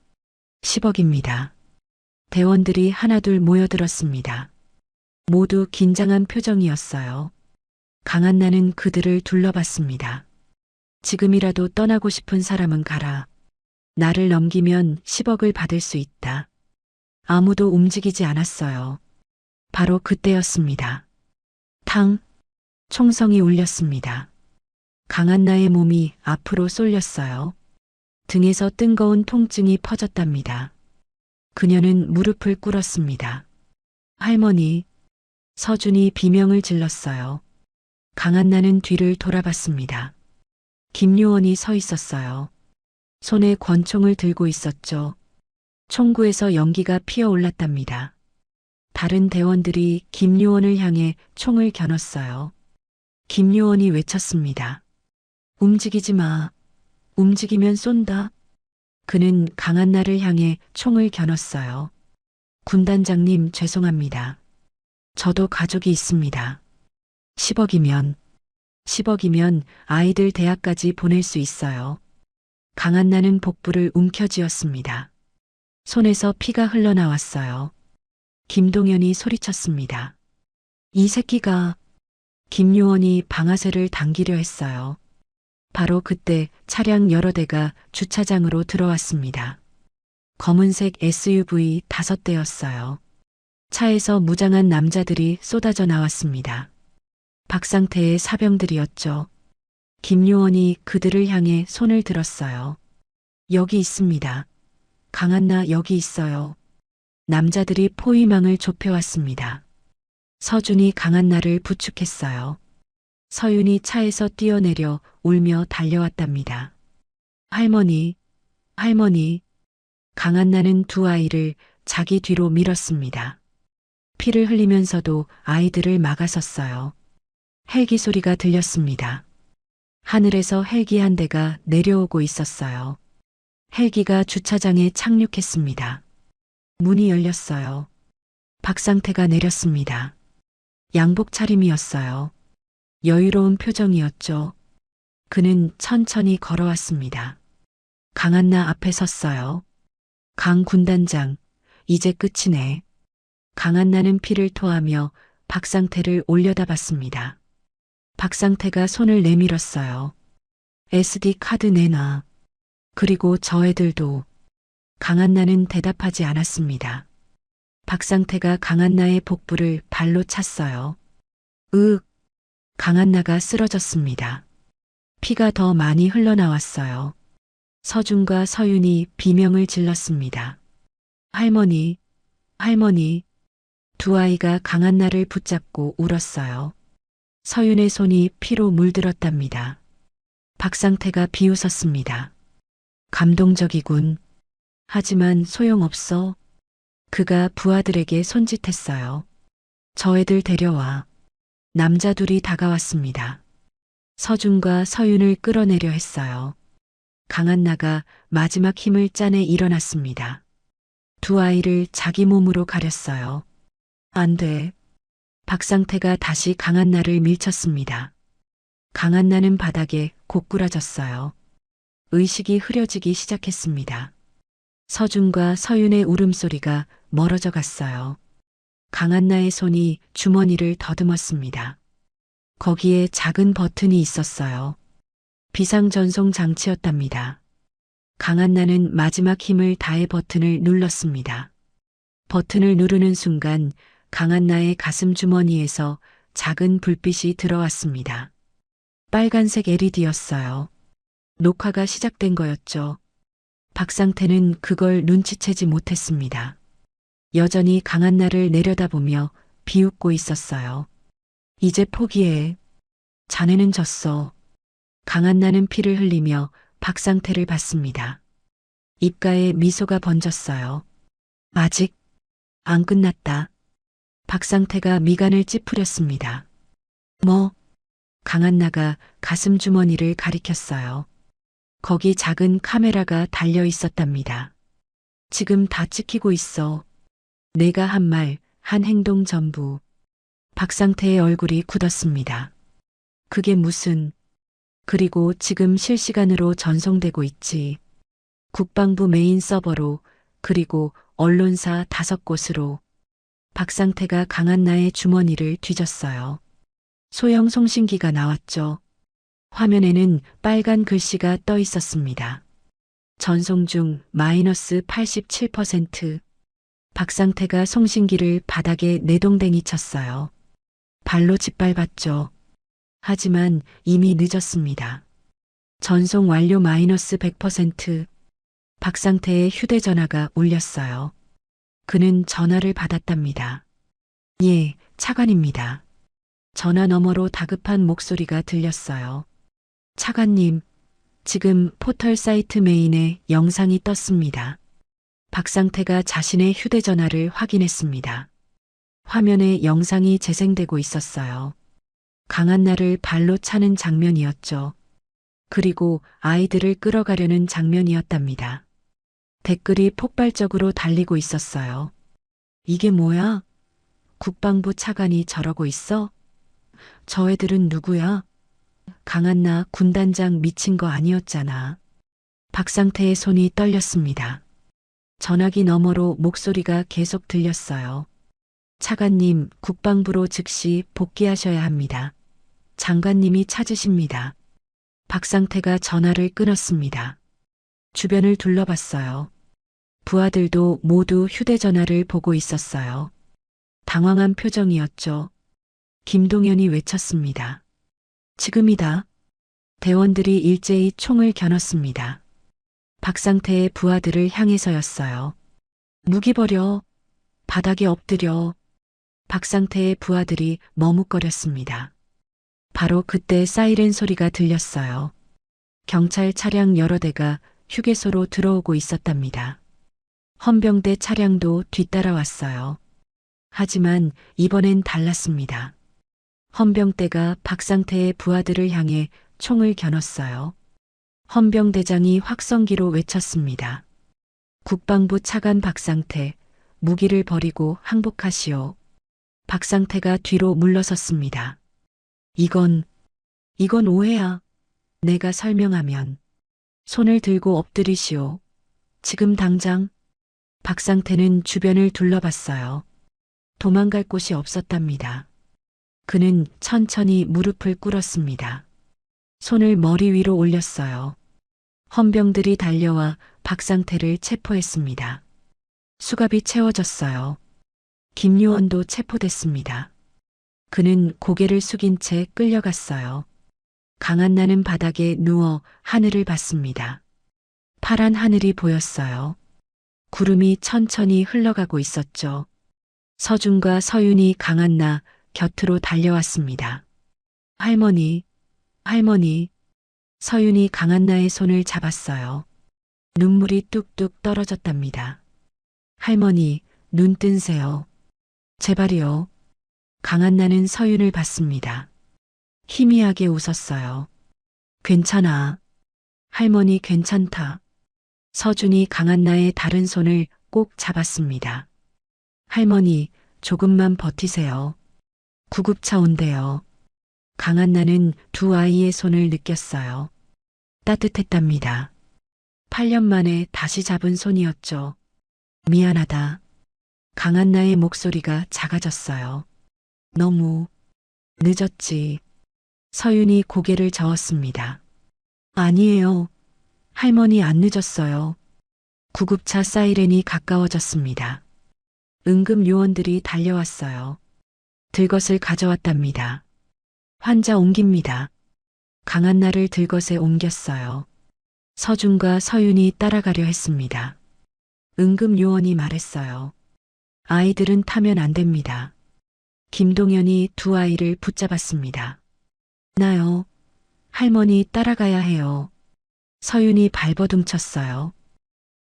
10억입니다. 대원들이 하나둘 모여들었습니다. 모두 긴장한 표정이었어요. 강한나는 그들을 둘러봤습니다. 지금이라도 떠나고 싶은 사람은 가라. 나를 넘기면 10억을 받을 수 있다. 아무도 움직이지 않았어요. 바로 그때였습니다. 탕! 총성이 울렸습니다. 강한나의 몸이 앞으로 쏠렸어요. 등에서 뜬거운 통증이 퍼졌답니다. 그녀는 무릎을 꿇었습니다. 할머니, 서준이 비명을 질렀어요. 강한나는 뒤를 돌아봤습니다. 김요원이 서 있었어요. 손에 권총을 들고 있었죠. 총구에서 연기가 피어올랐답니다. 다른 대원들이 김요원을 향해 총을 겨눴어요. 김요원이 외쳤습니다. 움직이지 마. 움직이면 쏜다. 그는 강한나를 향해 총을 겨눴어요. 군단장님 죄송합니다. 저도 가족이 있습니다. 10억이면 아이들 대학까지 보낼 수 있어요. 강한나는 복부를 움켜쥐었습니다. 손에서 피가 흘러나왔어요. 김동현이 소리쳤습니다. 이 새끼가. 김요원이 방아쇠를 당기려 했어요. 바로 그때 차량 여러 대가 주차장으로 들어왔습니다. 검은색 SUV 5대였어요. 차에서 무장한 남자들이 쏟아져 나왔습니다. 박상태의 사병들이었죠. 김요원이 그들을 향해 손을 들었어요. 여기 있습니다. 강한나 여기 있어요. 남자들이 포위망을 좁혀왔습니다. 서준이 강한나를 부축했어요. 서윤이 차에서 뛰어내려 울며 달려왔답니다. 할머니, 할머니. 강한나는 두 아이를 자기 뒤로 밀었습니다. 피를 흘리면서도 아이들을 막아섰어요. 헬기 소리가 들렸습니다. 하늘에서 헬기 한 대가 내려오고 있었어요. 헬기가 주차장에 착륙했습니다. 문이 열렸어요. 박상태가 내렸습니다. 양복 차림이었어요. 여유로운 표정이었죠. 그는 천천히 걸어왔습니다. 강한나 앞에 섰어요. 강 군단장, 이제 끝이네. 강한나는 피를 토하며 박상태를 올려다봤습니다. 박상태가 손을 내밀었어요. SD 카드 내놔. 그리고 저 애들도. 강한나는 대답하지 않았습니다. 박상태가 강한나의 복부를 발로 찼어요. 으윽. 강한나가 쓰러졌습니다. 피가 더 많이 흘러나왔어요. 서준과 서윤이 비명을 질렀습니다. 할머니, 할머니. 두 아이가 강한나를 붙잡고 울었어요. 서윤의 손이 피로 물들었답니다. 박상태가 비웃었습니다. 감동적이군. 하지만 소용없어. 그가 부하들에게 손짓했어요. 저 애들 데려와. 남자 둘이 다가왔습니다. 서준과 서윤을 끌어내려 했어요. 강한나가 마지막 힘을 짜내 일어났습니다. 두 아이를 자기 몸으로 가렸어요. 안 돼. 박상태가 다시 강한나를 밀쳤습니다. 강한나는 바닥에 고꾸라졌어요. 의식이 흐려지기 시작했습니다. 서준과 서윤의 울음소리가 멀어져 갔어요. 강한나의 손이 주머니를 더듬었습니다. 거기에 작은 버튼이 있었어요. 비상전송 장치였답니다. 강한나는 마지막 힘을 다해 버튼을 눌렀습니다. 버튼을 누르는 순간 강한나의 가슴 주머니에서 작은 불빛이 들어왔습니다. 빨간색 LED였어요. 녹화가 시작된 거였죠. 박상태는 그걸 눈치채지 못했습니다. 여전히 강한나를 내려다보며 비웃고 있었어요. 이제 포기해. 자네는 졌어. 강한나는 피를 흘리며 박상태를 봤습니다. 입가에 미소가 번졌어요. 아직 안 끝났다. 박상태가 미간을 찌푸렸습니다. 뭐? 강한나가 가슴 주머니를 가리켰어요. 거기 작은 카메라가 달려 있었답니다. 지금 다 찍히고 있어. 내가 한 말, 한 행동 전부. 박상태의 얼굴이 굳었습니다. 그게 무슨... 그리고 지금 실시간으로 전송되고 있지. 국방부 메인 서버로, 그리고 언론사 5곳으로. 박상태가 강한나의 주머니를 뒤졌어요. 소형 송신기가 나왔죠. 화면에는 빨간 글씨가 떠 있었습니다. 전송 중 -87%. 박상태가 송신기를 바닥에 내동댕이 쳤어요. 발로 짓밟았죠. 하지만 이미 늦었습니다. 전송 완료 -100%. 박상태의 휴대전화가 울렸어요. 그는 전화를 받았답니다. 예, 차관입니다. 전화 너머로 다급한 목소리가 들렸어요. 차관님, 지금 포털 사이트 메인에 영상이 떴습니다. 박상태가 자신의 휴대전화를 확인했습니다. 화면에 영상이 재생되고 있었어요. 강한나를 발로 차는 장면이었죠. 그리고 아이들을 끌어가려는 장면이었답니다. 댓글이 폭발적으로 달리고 있었어요. 이게 뭐야? 국방부 차관이 저러고 있어? 저 애들은 누구야? 강한나 군단장 미친 거 아니었잖아. 박상태의 손이 떨렸습니다. 전화기 너머로 목소리가 계속 들렸어요. 차관님, 국방부로 즉시 복귀하셔야 합니다. 장관님이 찾으십니다. 박상태가 전화를 끊었습니다. 주변을 둘러봤어요. 부하들도 모두 휴대전화를 보고 있었어요. 당황한 표정이었죠. 김동현이 외쳤습니다. 지금이다. 대원들이 일제히 총을 겨눴습니다. 박상태의 부하들을 향해서였어요. 무기 버려. 바닥에 엎드려. 박상태의 부하들이 머뭇거렸습니다. 바로 그때 사이렌 소리가 들렸어요. 경찰 차량 여러 대가 휴게소로 들어오고 있었답니다. 헌병대 차량도 뒤따라왔어요. 하지만 이번엔 달랐습니다. 헌병대가 박상태의 부하들을 향해 총을 겨눴어요. 헌병대장이 확성기로 외쳤습니다. 국방부 차관 박상태, 무기를 버리고 항복하시오. 박상태가 뒤로 물러섰습니다. 이건 오해야. 내가 설명하면. 손을 들고 엎드리시오. 지금 당장. 박상태는 주변을 둘러봤어요. 도망갈 곳이 없었답니다. 그는 천천히 무릎을 꿇었습니다. 손을 머리 위로 올렸어요. 헌병들이 달려와 박상태를 체포했습니다. 수갑이 채워졌어요. 김요원도 체포됐습니다. 그는 고개를 숙인 채 끌려갔어요. 강한나는 바닥에 누워 하늘을 봤습니다. 파란 하늘이 보였어요. 구름이 천천히 흘러가고 있었죠. 서준과 서윤이 강한나 곁으로 달려왔습니다. 할머니, 할머니. 서윤이 강한나의 손을 잡았어요. 눈물이 뚝뚝 떨어졌답니다. 할머니, 눈 뜨세요. 제발이요. 강한나는 서윤을 봤습니다. 희미하게 웃었어요. 괜찮아. 할머니 괜찮다. 서준이 강한나의 다른 손을 꼭 잡았습니다. 할머니, 조금만 버티세요. 구급차 온대요. 강한나는 두 아이의 손을 느꼈어요. 따뜻했답니다. 8년 만에 다시 잡은 손이었죠. 미안하다. 강한나의 목소리가 작아졌어요. 너무 늦었지. 서윤이 고개를 저었습니다. 아니에요. 할머니 안 늦었어요. 구급차 사이렌이 가까워졌습니다. 응급 요원들이 달려왔어요. 들것을 가져왔답니다. 환자 옮깁니다. 강한나를 들것에 옮겼어요. 서준과 서윤이 따라가려 했습니다. 응급 요원이 말했어요. 아이들은 타면 안 됩니다. 김동현이 두 아이를 붙잡았습니다. 나요. 할머니 따라가야 해요. 서윤이 발버둥 쳤어요.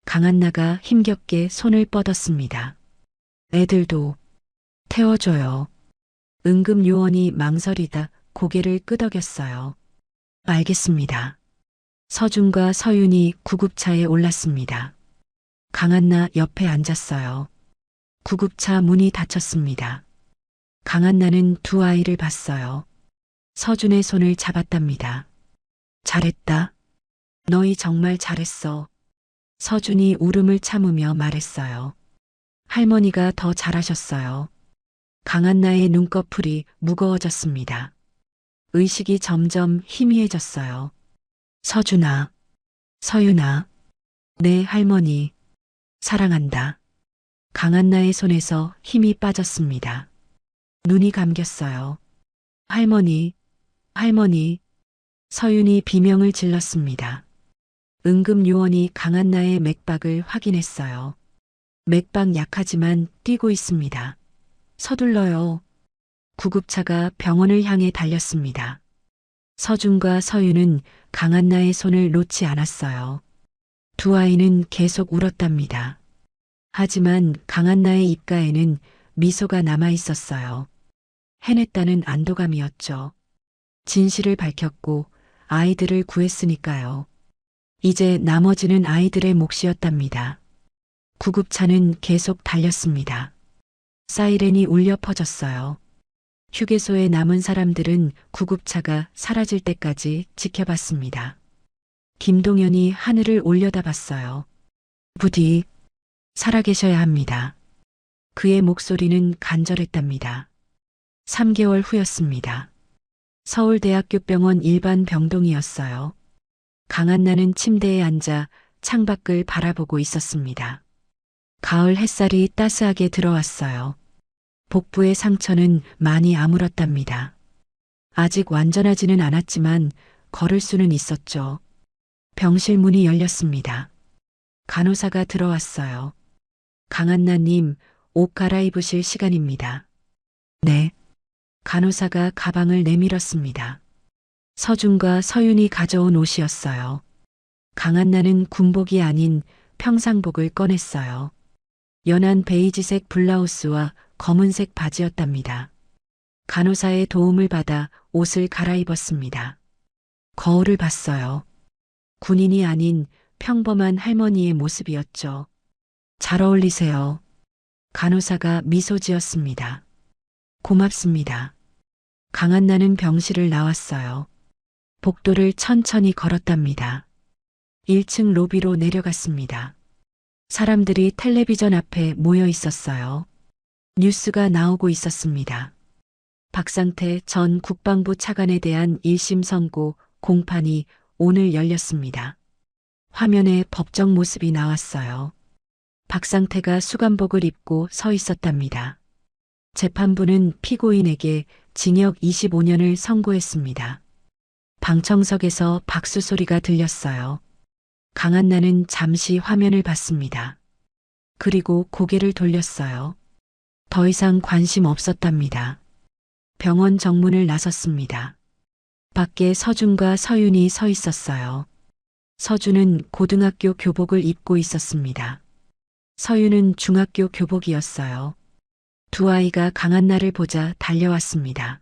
강한나가 힘겹게 손을 뻗었습니다. 애들도 태워줘요. 응급 요원이 망설이다 고개를 끄덕였어요. 알겠습니다. 서준과 서윤이 구급차에 올랐습니다. 강한나 옆에 앉았어요. 구급차 문이 닫혔습니다. 강한나는 두 아이를 봤어요. 서준의 손을 잡았답니다. 잘했다. 너희 정말 잘했어. 서준이 울음을 참으며 말했어요. 할머니가 더 잘하셨어요. 강한나의 눈꺼풀이 무거워졌습니다. 의식이 점점 희미해졌어요. 서준아, 서윤아, 내 할머니, 사랑한다. 강한나의 손에서 힘이 빠졌습니다. 눈이 감겼어요. 할머니, 할머니, 서윤이 비명을 질렀습니다. 응급요원이 강한나의 맥박을 확인했어요. 맥박 약하지만 뛰고 있습니다. 서둘러요. 구급차가 병원을 향해 달렸습니다. 서준과 서윤은 강한나의 손을 놓지 않았어요. 두 아이는 계속 울었답니다. 하지만 강한나의 입가에는 미소가 남아 있었어요. 해냈다는 안도감이었죠. 진실을 밝혔고 아이들을 구했으니까요. 이제 나머지는 아이들의 몫이었답니다. 구급차는 계속 달렸습니다. 사이렌이 울려 퍼졌어요. 휴게소에 남은 사람들은 구급차가 사라질 때까지 지켜봤습니다. 김동현이 하늘을 올려다봤어요. 부디 살아계셔야 합니다. 그의 목소리는 간절했답니다. 3개월 후였습니다. 서울대학교 병원 일반 병동이었어요. 강한나는 침대에 앉아 창밖을 바라보고 있었습니다. 가을 햇살이 따스하게 들어왔어요. 복부의 상처는 많이 아물었답니다. 아직 완전하지는 않았지만 걸을 수는 있었죠. 병실 문이 열렸습니다. 간호사가 들어왔어요. 강한나님, 옷 갈아입으실 시간입니다. 네. 간호사가 가방을 내밀었습니다. 서준과 서윤이 가져온 옷이었어요. 강한나는 군복이 아닌 평상복을 꺼냈어요. 연한 베이지색 블라우스와 검은색 바지였답니다. 간호사의 도움을 받아 옷을 갈아입었습니다. 거울을 봤어요. 군인이 아닌 평범한 할머니의 모습이었죠. 잘 어울리세요. 간호사가 미소 지었습니다. 고맙습니다. 강한나는 병실을 나왔어요. 복도를 천천히 걸었답니다. 1층 로비로 내려갔습니다. 사람들이 텔레비전 앞에 모여 있었어요. 뉴스가 나오고 있었습니다. 박상태 전 국방부 차관에 대한 1심 선고 공판이 오늘 열렸습니다. 화면에 법정 모습이 나왔어요. 박상태가 수감복을 입고 서 있었답니다. 재판부는 피고인에게 징역 25년을 선고했습니다. 방청석에서 박수 소리가 들렸어요. 강한나는 잠시 화면을 봤습니다. 그리고 고개를 돌렸어요. 더 이상 관심 없었답니다. 병원 정문을 나섰습니다. 밖에 서준과 서윤이 서 있었어요. 서준은 고등학교 교복을 입고 있었습니다. 서윤은 중학교 교복이었어요. 두 아이가 강한나를 보자 달려왔습니다.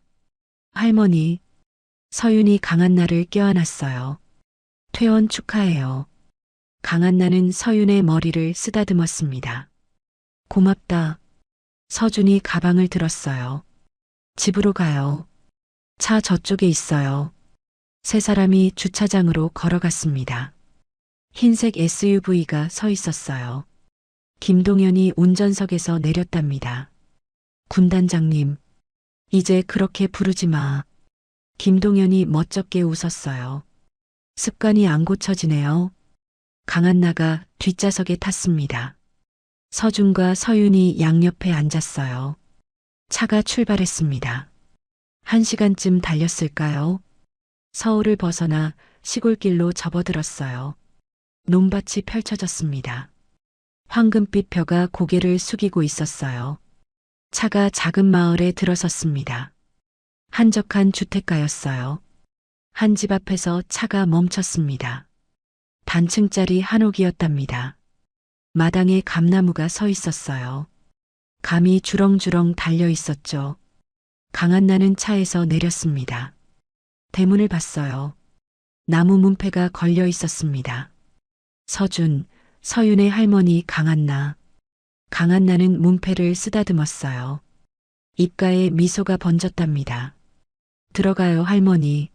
할머니, 서윤이 강한나를 껴안았어요. 퇴원 축하해요. 강한나는 서윤의 머리를 쓰다듬었습니다. 고맙다. 서준이 가방을 들었어요. 집으로 가요. 차 저쪽에 있어요. 세 사람이 주차장으로 걸어갔습니다. 흰색 SUV가 서 있었어요. 김동현이 운전석에서 내렸답니다. 군단장님, 이제 그렇게 부르지 마. 김동현이 멋쩍게 웃었어요. 습관이 안 고쳐지네요. 강한나가 뒷좌석에 탔습니다. 서준과 서윤이 양옆에 앉았어요. 차가 출발했습니다. 1시간쯤 달렸을까요? 서울을 벗어나 시골길로 접어들었어요. 논밭이 펼쳐졌습니다. 황금빛 벼가 고개를 숙이고 있었어요. 차가 작은 마을에 들어섰습니다. 한적한 주택가였어요. 한 집 앞에서 차가 멈췄습니다. 단층짜리 한옥이었답니다. 마당에 감나무가 서 있었어요. 감이 주렁주렁 달려 있었죠. 강한나는 차에서 내렸습니다. 대문을 봤어요. 나무 문패가 걸려 있었습니다. 서준, 서윤의 할머니 강한나. 강한나는 문패를 쓰다듬었어요. 입가에 미소가 번졌답니다. 들어가요, 할머니.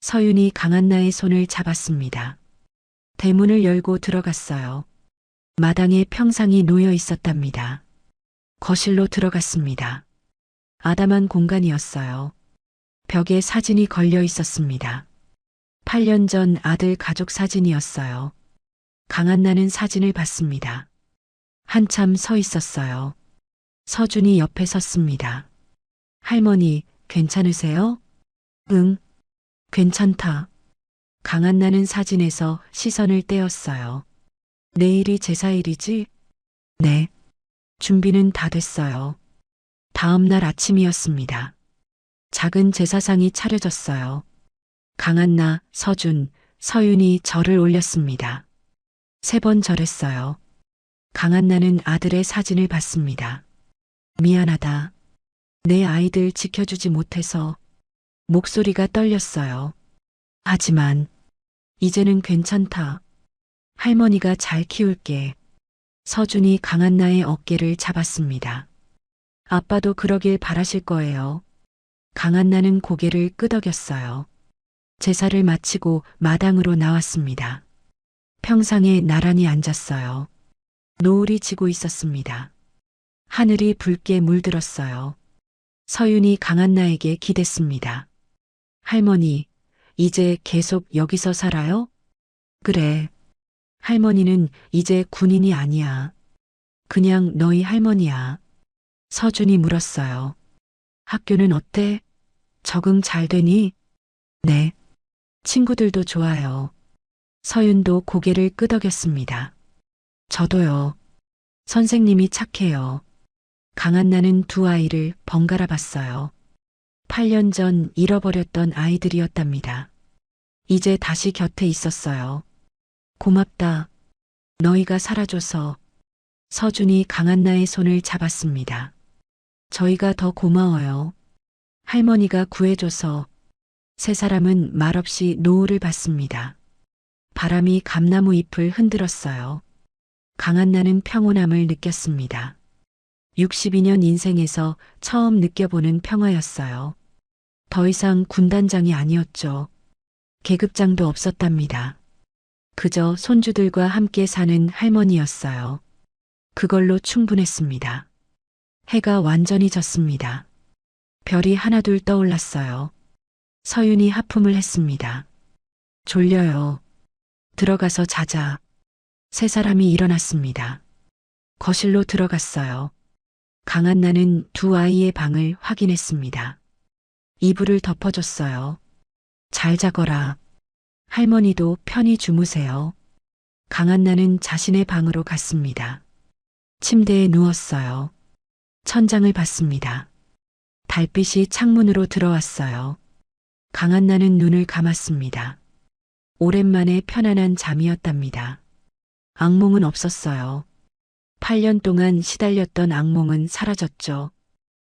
서윤이 강한나의 손을 잡았습니다. 대문을 열고 들어갔어요. 마당에 평상이 놓여 있었답니다. 거실로 들어갔습니다. 아담한 공간이었어요. 벽에 사진이 걸려 있었습니다. 8년 전 아들 가족 사진이었어요. 강한나는 사진을 봤습니다. 한참 서 있었어요. 서준이 옆에 섰습니다. 할머니, 괜찮으세요? 응, 괜찮다. 강한나는 사진에서 시선을 떼었어요. 내일이 제사일이지? 네. 준비는 다 됐어요. 다음 날 아침이었습니다. 작은 제사상이 차려졌어요. 강한나, 서준, 서윤이 절을 올렸습니다. 3번 절했어요. 강한나는 아들의 사진을 봤습니다. 미안하다. 내 아이들 지켜주지 못해서. 목소리가 떨렸어요. 하지만 이제는 괜찮다. 할머니가 잘 키울게. 서준이 강한나의 어깨를 잡았습니다. 아빠도 그러길 바라실 거예요. 강한나는 고개를 끄덕였어요. 제사를 마치고 마당으로 나왔습니다. 평상에 나란히 앉았어요. 노을이 지고 있었습니다. 하늘이 붉게 물들었어요. 서윤이 강한나에게 기댔습니다. 할머니, 이제 계속 여기서 살아요? 그래. 할머니는 이제 군인이 아니야. 그냥 너희 할머니야. 서준이 물었어요. 학교는 어때? 적응 잘 되니? 네. 친구들도 좋아요. 서윤도 고개를 끄덕였습니다. 저도요. 선생님이 착해요. 강한나는 두 아이를 번갈아 봤어요. 8년 전 잃어버렸던 아이들이었답니다. 이제 다시 곁에 있었어요. 고맙다. 너희가 살아줘서. 서준이 강한나의 손을 잡았습니다. 저희가 더 고마워요. 할머니가 구해줘서. 세 사람은 말없이 노을을 봤습니다. 바람이 감나무 잎을 흔들었어요. 강한나는 평온함을 느꼈습니다. 62년 인생에서 처음 느껴보는 평화였어요. 더 이상 군단장이 아니었죠. 계급장도 없었답니다. 그저 손주들과 함께 사는 할머니였어요. 그걸로 충분했습니다. 해가 완전히 졌습니다. 별이 하나둘 떠올랐어요. 서윤이 하품을 했습니다. 졸려요. 들어가서 자자. 세 사람이 일어났습니다. 거실로 들어갔어요. 강한나는 두 아이의 방을 확인했습니다. 이불을 덮어줬어요. 잘 자거라. 할머니도 편히 주무세요. 강한나는 자신의 방으로 갔습니다. 침대에 누웠어요. 천장을 봤습니다. 달빛이 창문으로 들어왔어요. 강한나는 눈을 감았습니다. 오랜만에 편안한 잠이었답니다. 악몽은 없었어요. 8년 동안 시달렸던 악몽은 사라졌죠.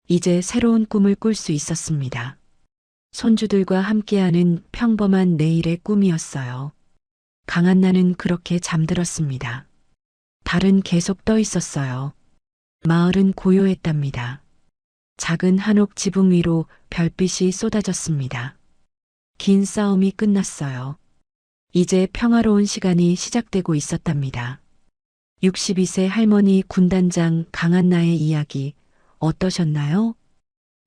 이제 새로운 꿈을 꿀 수 있었습니다. 손주들과 함께하는 평범한 내일의 꿈이었어요. 강한나는 그렇게 잠들었습니다. 달은 계속 떠 있었어요. 마을은 고요했답니다. 작은 한옥 지붕 위로 별빛이 쏟아졌습니다. 긴 싸움이 끝났어요. 이제 평화로운 시간이 시작되고 있었답니다. 62세 할머니 군단장 강한나의 이야기 어떠셨나요?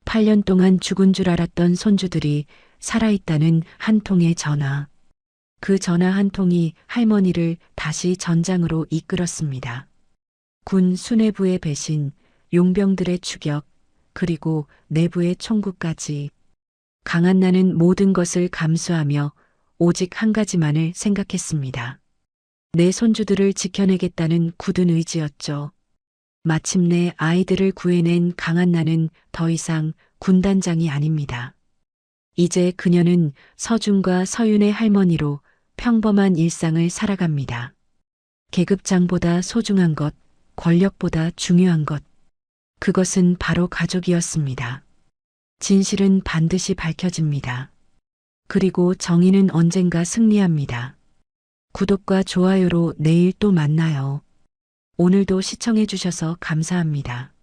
8년 동안 죽은 줄 알았던 손주들이 살아있다는 한 통의 전화. 그 전화 한 통이 할머니를 다시 전장으로 이끌었습니다. 군 수뇌부의 배신, 용병들의 추격, 그리고 내부의 총구까지. 강한나는 모든 것을 감수하며 오직 한 가지만을 생각했습니다. 내 손주들을 지켜내겠다는 굳은 의지였죠. 마침내 아이들을 구해낸 강한나는 더 이상 군단장이 아닙니다. 이제 그녀는 서준과 서윤의 할머니로 평범한 일상을 살아갑니다. 계급장보다 소중한 것, 권력보다 중요한 것. 그것은 바로 가족이었습니다. 진실은 반드시 밝혀집니다. 그리고 정의는 언젠가 승리합니다. 구독과 좋아요로 내일 또 만나요. 오늘도 시청해 주셔서 감사합니다.